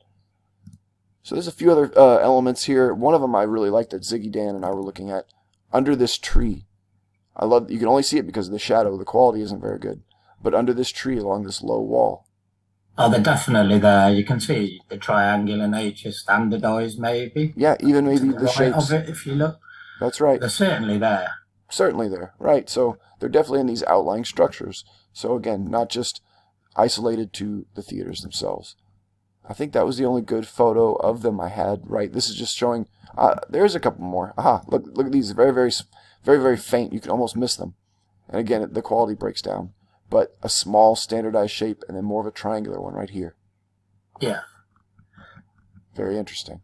So there's a few other elements here. One of them I really like that Ziggy Dan and I were looking at. Under this tree. You can only see it because of the shadow. The quality isn't very good. But under this tree along this low wall. Oh, they're definitely there. You can see the triangular nature, standardized maybe. Yeah, even maybe the shapes of it, if you look. That's right. They're certainly there. Certainly there, right. So they're definitely in these outlying structures. So again, not just isolated to the theaters themselves. I think that was the only good photo of them I had, right? This is just showing, there's a couple more. Look at these, very, very, very, very faint. You can almost miss them. And again, the quality breaks down. But a small standardized shape and then more of a triangular one right here. Yeah. Very interesting.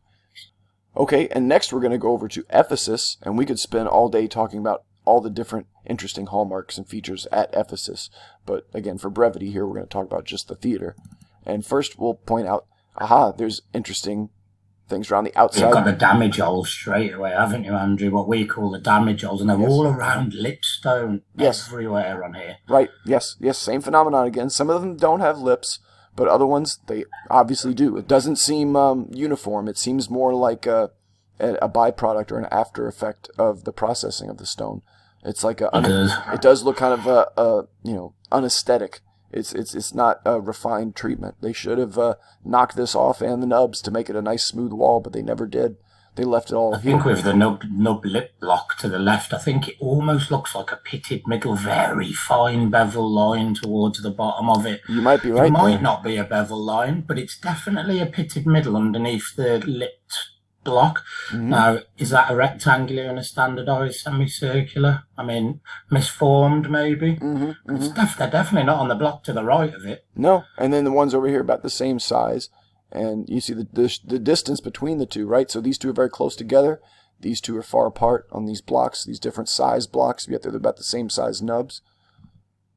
Okay, and next we're going to go over to Ephesus, and we could spend all day talking about all the different interesting hallmarks and features at Ephesus. But again, for brevity here, we're going to talk about just the theater. And first we'll point out, there's interesting things around the outside. You've got the damage holes straight away, haven't you, Andrew? What we call the damage holes, and they're all around lipstone everywhere on here. Right, yes, same phenomenon again. Some of them don't have lips, but other ones, they obviously do. It doesn't seem uniform. It seems more like a byproduct or an after effect of the processing of the stone. It's like does. it does look kind of unaesthetic. It's not a refined treatment. They should have knocked this off and the nubs to make it a nice smooth wall, but they never did. They left it all I here. think with the nub lip block to the left, I think it almost looks like a pitted middle, very fine bevel line towards the bottom of it. You might be right. It might not be a bevel line, but it's definitely a pitted middle underneath the lipped block. Now, is that a rectangular and a standardized semicircular? I mean, misformed maybe? They're definitely not on the block to the right of it. No, and then the ones over here about the same size. And you see the distance between the two, right? So these two are very close together. These two are far apart on these blocks, these different size blocks, yet they're about the same size nubs.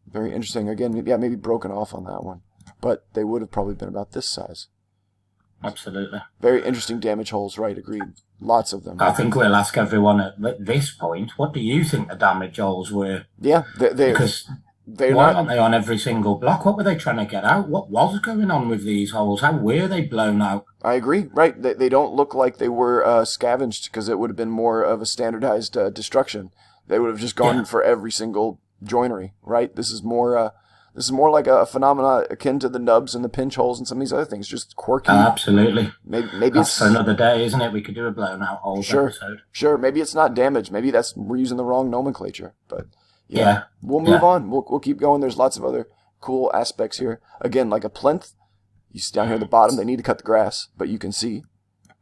Very interesting. Again, yeah, maybe broken off on that one. But they would have probably been about this size. Absolutely. Very interesting damage holes, right? Agreed. Lots of them. I think we'll ask everyone at this point, what do you think the damage holes were? Yeah, because why aren't they on every single block? What were they trying to get out? What was going on with these holes? How were they blown out? I agree. Right. They don't look like they were scavenged, because it would have been more of a standardized destruction. They would have just gone for every single joinery, right? This is more like a phenomena akin to the nubs and the pinch holes and some of these other things, just quirky. Absolutely. Maybe that's it's for another day, isn't it? We could do a blown out holes episode. Sure. Maybe it's not damage. Maybe we're using the wrong nomenclature, but. Yeah, we'll move on. We'll keep going. There's lots of other cool aspects here. Again, like a plinth, you see down here at the bottom, they need to cut the grass, but you can see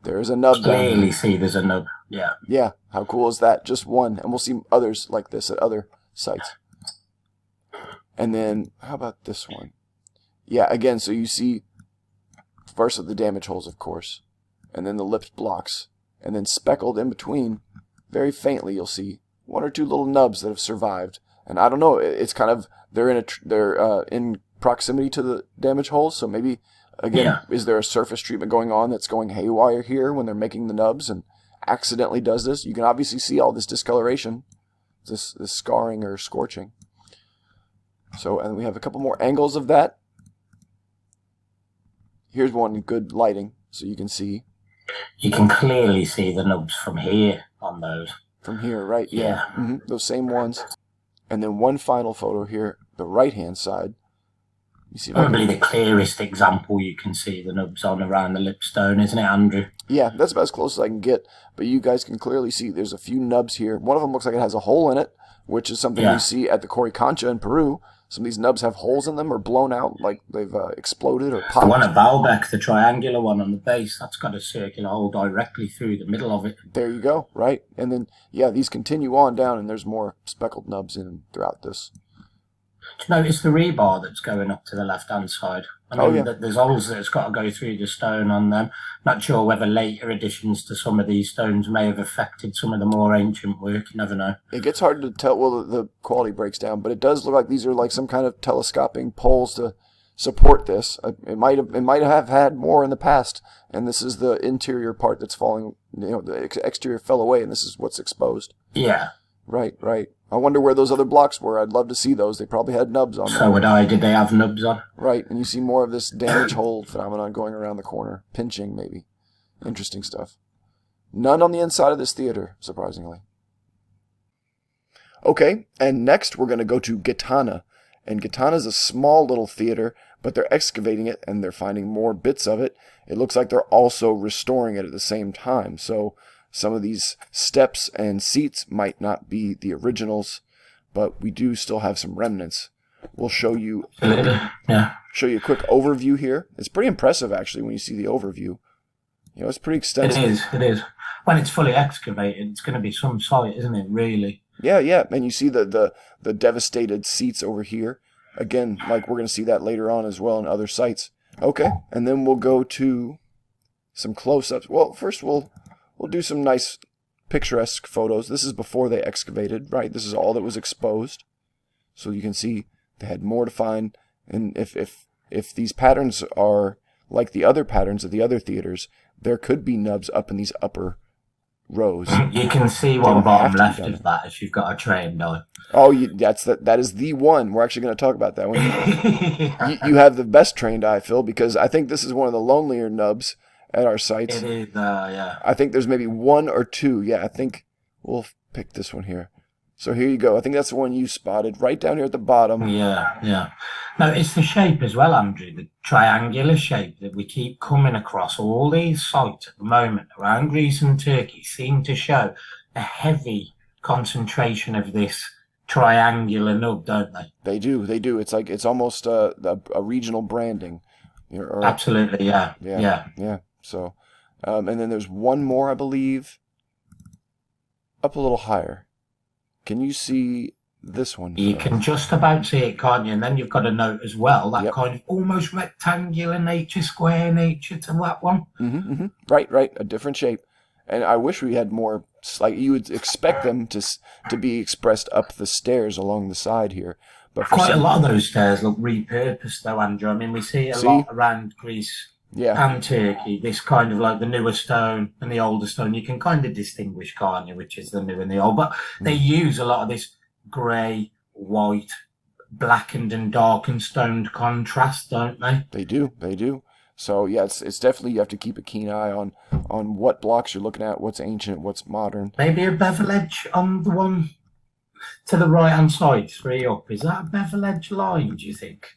there is a nub. Clearly see there's a nub. Yeah. Yeah, how cool is that? Just one, and we'll see others like this at other sites. And then, how about this one? Yeah, again, so you see first of the damage holes, of course, and then the lipped blocks, and then speckled in between, very faintly, you'll see one or two little nubs that have survived, and I don't know. It's kind of they're in proximity to the damage holes, so maybe again, is there a surface treatment going on that's going haywire here when they're making the nubs and accidentally does this? You can obviously see all this discoloration, this scarring or scorching. So, and we have a couple more angles of that. Here's one good lighting, so you can see. You can clearly see the nubs from here on those. From here, right? Yeah. Those same ones. And then one final photo here, the right-hand side. You see probably the clearest example you can see the nubs on around the lipstone, isn't it, Andrew? Yeah, that's about as close as I can get. But you guys can clearly see there's a few nubs here. One of them looks like it has a hole in it, which is something you see at the Coricancha in Peru. Some of these nubs have holes in them or blown out, like they've exploded or popped. The one at Baalbek, the triangular one on the base, that's got a circular hole directly through the middle of it. There you go, right? And then, these continue on down, and there's more speckled nubs in throughout this. Do you notice the rebar that's going up to the left-hand side? I mean, there's holes that's got to go through the stone on them. Not sure whether later additions to some of these stones may have affected some of the more ancient work. You never know. It gets hard to tell. Well, the quality breaks down, but it does look like these are like some kind of telescoping poles to support this. It might have had more in the past, and this is the interior part that's falling. The exterior fell away, and this is what's exposed. Yeah. Right. I wonder where those other blocks were. I'd love to see those. They probably had nubs on them. So would I. Did they have nubs on? Right, and you see more of this damage hole phenomenon going around the corner. Pinching, maybe. Interesting stuff. None on the inside of this theater, surprisingly. Okay, and next we're going to go to Gaitana. And Gaitana is a small little theater, but they're excavating it and they're finding more bits of it. It looks like they're also restoring it at the same time. So some of these steps and seats might not be the originals, but we do still have some remnants. We'll show you show you a quick overview here. It's pretty impressive, actually, when you see the overview. It's pretty extensive. It is. When it's fully excavated, it's going to be some sight, isn't it, really? Yeah. And you see the devastated seats over here. Again, like we're going to see that later on as well in other sites. Okay, and then we'll go to some close-ups. Well, first we'll do some nice picturesque photos. This is before they excavated, right? This is all that was exposed. So you can see they had more to find. And if these patterns are like the other patterns of the other theaters, there could be nubs up in these upper rows. You can see one bottom left of that if you've got a trained eye. Oh, that is the one. We're actually going to talk about that one. You have the best trained eye, Phil, because I think this is one of the lonelier nubs at our sites. It is, yeah. I think there's maybe one or two. Yeah, I think we'll pick this one here. So here you go. I think that's the one you spotted right down here at the bottom. Yeah. No, it's the shape as well, Andrew, the triangular shape that we keep coming across. All these sites at the moment around Greece and Turkey seem to show a heavy concentration of this triangular nub, don't they? They do. It's like it's almost a regional branding. Absolutely, yeah. So, and then there's one more, I believe, up a little higher. Can you see this one? You can just about see it, can't you? And then you've got to note as well that kind of almost rectangular nature, square nature to that one. Right. A different shape. And I wish we had more, like you would expect them to be expressed up the stairs along the side here. But quite a lot of those stairs look repurposed though, Andrew. I mean, we see it a lot around Greece and Turkey. This kind of like the newer stone and the older stone. You can kind of distinguish, can't you, which is the new and the old. But they use a lot of this grey, white, blackened and darkened stoned contrast, don't they? They do. So yeah, it's definitely, you have to keep a keen eye on what blocks you're looking at, what's ancient, what's modern. Maybe a bevel edge on the one to the right hand side, 3 up. Is that a bevel edge line, do you think?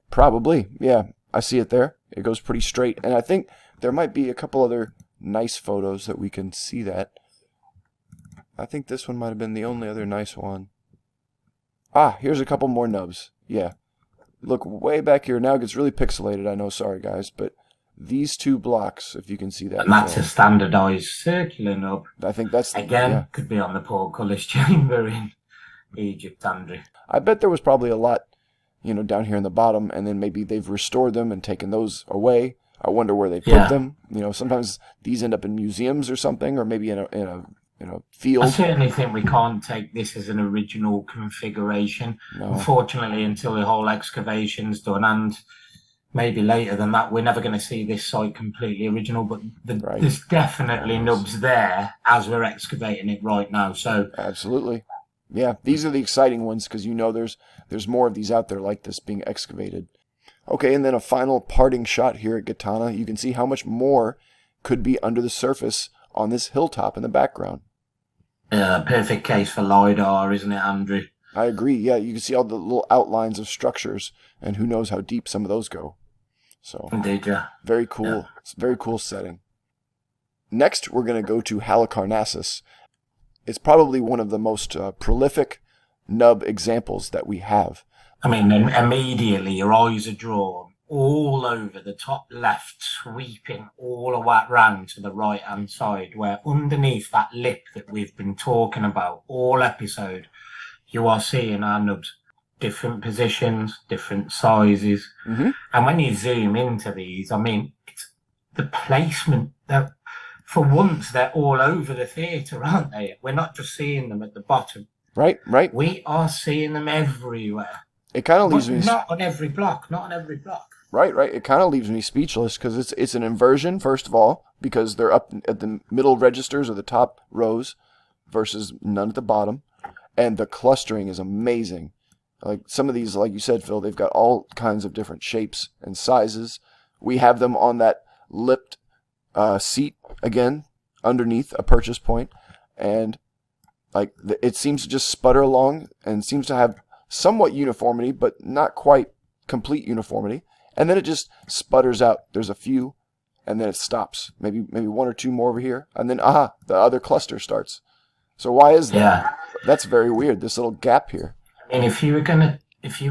Probably, yeah. I see it there. It goes pretty straight. And I think there might be a couple other nice photos that we can see that. I think this one might have been the only other nice one. Here's a couple more nubs. Yeah. Look way back here. Now it gets really pixelated, I know, sorry guys, but these 2 blocks, if you can see that. And that's a standardized circular nub. I think that's could be on the portcullis chamber in Egypt, Andrew. I bet there was probably a lot, down here in the bottom, and then maybe they've restored them and taken those away. I wonder where they put them. Sometimes these end up in museums or something, or maybe in a field. I certainly think we can't take this as an original configuration. No. Unfortunately, until the whole excavation's done, and maybe later than that, we're never going to see this site completely original. But there's definitely nubs there as we're excavating it right now. So absolutely. Yeah, these are the exciting ones because there's more of these out there like this being excavated. Okay, and then a final parting shot here at Gaitana. You can see how much more could be under the surface on this hilltop in the background. Perfect case for LiDAR, isn't it, Andrew? I agree, yeah. You can see all the little outlines of structures, and who knows how deep some of those go. So, indeed, yeah. Very cool. Yeah. It's a very cool setting. Next, we're going to go to Halicarnassus. It's probably one of the most prolific nub examples that we have. I mean, immediately your eyes are drawn all over the top left, sweeping all the way round to the right-hand side, where underneath that lip that we've been talking about all episode, you are seeing our nubs. Different positions, different sizes. And when you zoom into these, I mean, it's the placement. For once, they're all over the theatre, aren't they? We're not just seeing them at the bottom. Right. We are seeing them everywhere. It kind of leaves me... Not on every block. Right. It kind of leaves me speechless because it's an inversion, first of all, because they're up at the middle registers or the top rows versus none at the bottom. And the clustering is amazing. Like some of these, like you said, Phil, they've got all kinds of different shapes and sizes. We have them on that lipped seat, again, underneath a purchase point. And like it seems to just sputter along and seems to have somewhat uniformity, but not quite complete uniformity. And then it just sputters out. There's a few, and then it stops. Maybe 1 or 2 more over here, and then the other cluster starts. So why is that? Yeah. That's very weird. This little gap here. I mean, if you were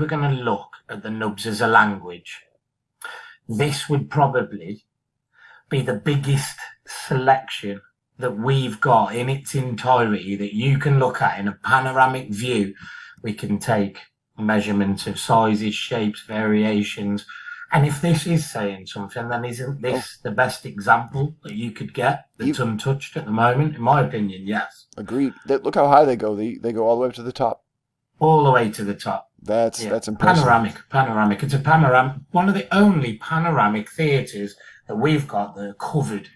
gonna look at the nubs as a language, this would probably be the biggest selection that we've got in its entirety that you can look at in a panoramic view. We can take measurements of sizes, shapes, variations. And if this is saying something, then isn't this the best example that you could get that's untouched at the moment? In my opinion, yes. Agreed. Look how high they go. They go all the way up to the top. All the way to the top. That's impressive. Panoramic. It's a panoramic. One of the only panoramic theatres that we've got that are covered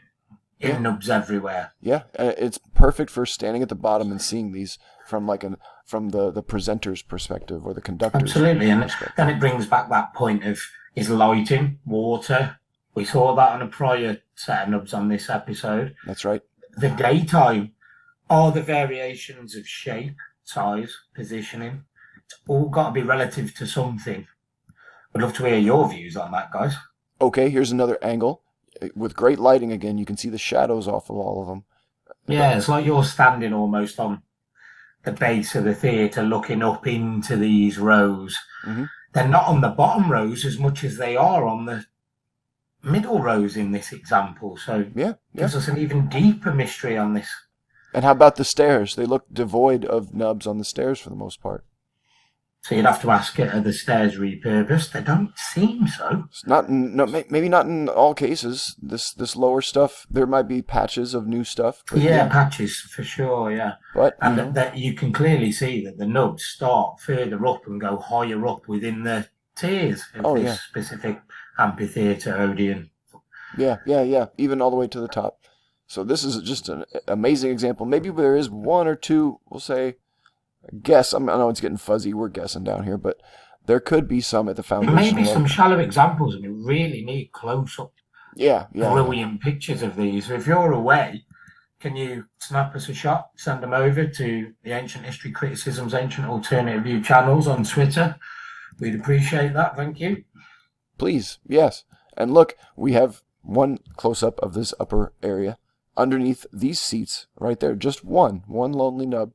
in nubs everywhere. Yeah, it's perfect for standing at the bottom and seeing these from the presenter's perspective or the conductor's Absolutely, and perspective. then it brings back that point of is lighting, water. We saw that on a prior set of nubs on this episode. That's right. The daytime are the variations of shape, size, positioning. It's all got to be relative to something. I'd love to hear your views on that, guys. Okay, here's another angle. With great lighting again, you can see the shadows off of all of them. Yeah, it's like you're standing almost on the base of the theatre looking up into these rows. Mm-hmm. They're not on the bottom rows as much as they are on the middle rows in this example. So yeah, gives us an even deeper mystery on this. And how about the stairs? They look devoid of nubs on the stairs for the most part. So you'd have to ask, are the stairs repurposed? They don't seem so. It's not, no, maybe not in all cases. This lower stuff, there might be patches of new stuff. But yeah, patches for sure. Yeah, but that you can clearly see that the nubs start further up and go higher up within the tiers of this specific amphitheatre Odeon. Yeah. Even all the way to the top. So this is just an amazing example. Maybe there is one or two, we'll say, guess. I know it's getting fuzzy. We're guessing down here, but there could be some at the foundation. Maybe some shallow examples, and we really need close-up, brilliant pictures of these. So if you're away, can you snap us a shot, send them over to the Ancient History Criticism's Ancient Alternative View channels on Twitter? We'd appreciate that. Thank you. Please, yes. And look, we have one close-up of this upper area. Underneath these seats, right there, just one lonely nub.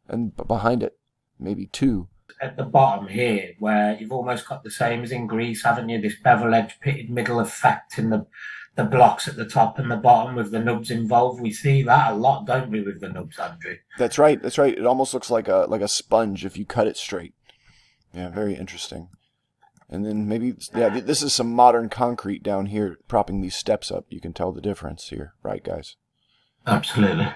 And behind it, maybe two. At the bottom here, where you've almost got the same as in Greece, haven't you? This bevel edge pitted middle effect in the blocks at the top and the bottom with the nubs involved. We see that a lot, don't we, with the nubs, Andrew? That's right. It almost looks like a sponge if you cut it straight. Yeah, very interesting. And then maybe, this is some modern concrete down here propping these steps up. You can tell the difference here, right, guys? Absolutely.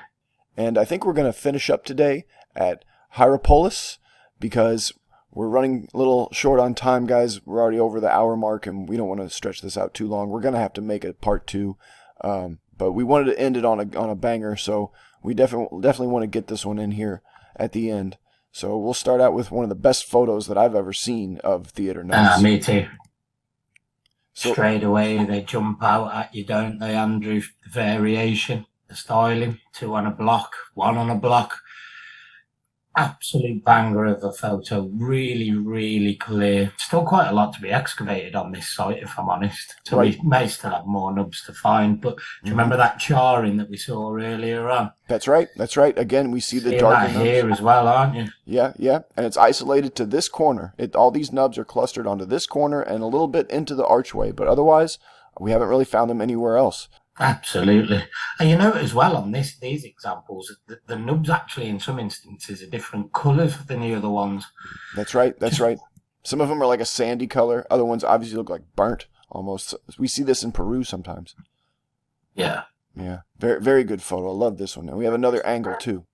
And I think we're going to finish up today at Hierapolis because we're running a little short on time, guys. We're already over the hour mark, and we don't want to stretch this out too long. We're going to have to make a part 2, but we wanted to end it on a banger, so we definitely want to get this one in here at the end. So we'll start out with one of the best photos that I've ever seen of theater nubs. Me too. So, straight away, they jump out at you, don't they, Andrew? The variation, the styling, 2 on a block, 1 on a block. Absolute banger of a photo. Really, really clear. Still quite a lot to be excavated on this site, if I'm honest. So we may still have more nubs to find. But do you remember that charring that we saw earlier on? That's right. Again, we see the dark nubs here as well, aren't you? Yeah. And it's isolated to this corner. All these nubs are clustered onto this corner and a little bit into the archway. But otherwise, we haven't really found them anywhere else. Absolutely. And you know as well on these examples, the nubs actually in some instances are different colours than the other ones. That's right. Some of them are like a sandy colour. Other ones obviously look like burnt almost. We see this in Peru sometimes. Yeah. Very, very good photo. I love this one. And we have another angle too.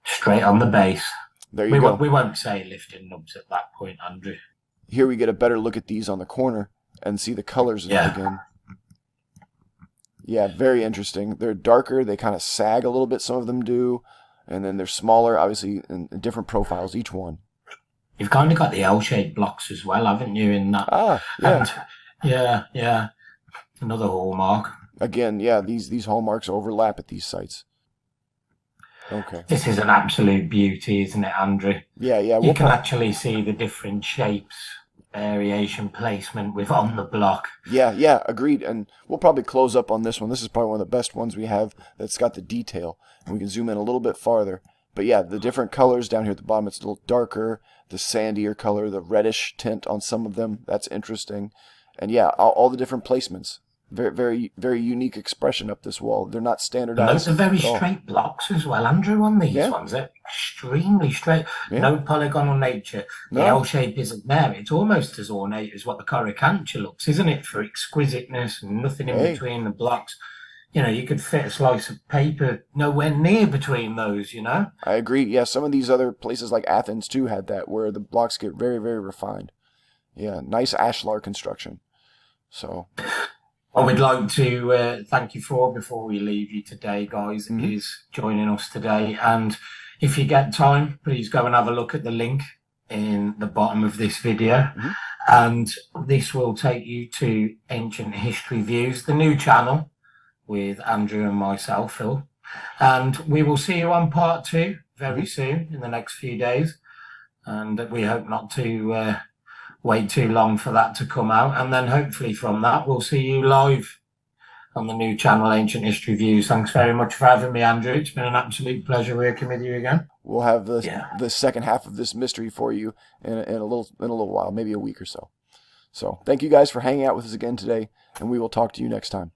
Straight on the base. There you go. We won't say lifting nubs at that point, Andrew. Here we get a better look at these on the corner and see the colours again. Yeah, very interesting. They're darker. They kind of sag a little bit, some of them do. And then they're smaller, obviously, in different profiles, each one. You've kind of got the L-shaped blocks as well, haven't you, in that? Yeah. And, yeah. Another hallmark. Again, these hallmarks overlap at these sites. Okay. This is an absolute beauty, isn't it, Andrew? Yeah. You can actually see the different shapes, variation, placement with on the block. Yeah, agreed. And we'll probably close up on this one. This is probably one of the best ones we have that's got the detail. And we can zoom in a little bit farther. But yeah, the different colors down here at the bottom, it's a little darker, the sandier color, the reddish tint on some of them. That's interesting. And yeah, all the different placements. Very, very, very unique expression up this wall. They're not standardized. Those are very straight blocks as well, Andrew, on these ones. They're extremely straight. Yeah. No polygonal nature. The L shape isn't there. It's almost as ornate as what the Coracancha looks, isn't it? For exquisiteness and nothing in between the blocks. You know, you could fit a slice of paper nowhere near between those, you know? I agree. Yeah, some of these other places like Athens, too, had that, where the blocks get very, very refined. Yeah, nice ashlar construction. So... What we'd like to thank you for before we leave you today, guys, is joining us today. And if you get time, please go and have a look at the link in the bottom of this video. And this will take you to Ancient History Views, the new channel with Andrew and myself, Phil. And we will see you on part 2 very soon in the next few days. And we hope not to wait too long for that to come out. And then hopefully from that, we'll see you live on the new channel, Ancient History Views. Thanks very much for having me, Andrew. It's been an absolute pleasure working with you again. We'll have the second half of this mystery for you in a little while, maybe a week or so. So thank you guys for hanging out with us again today, and we will talk to you next time.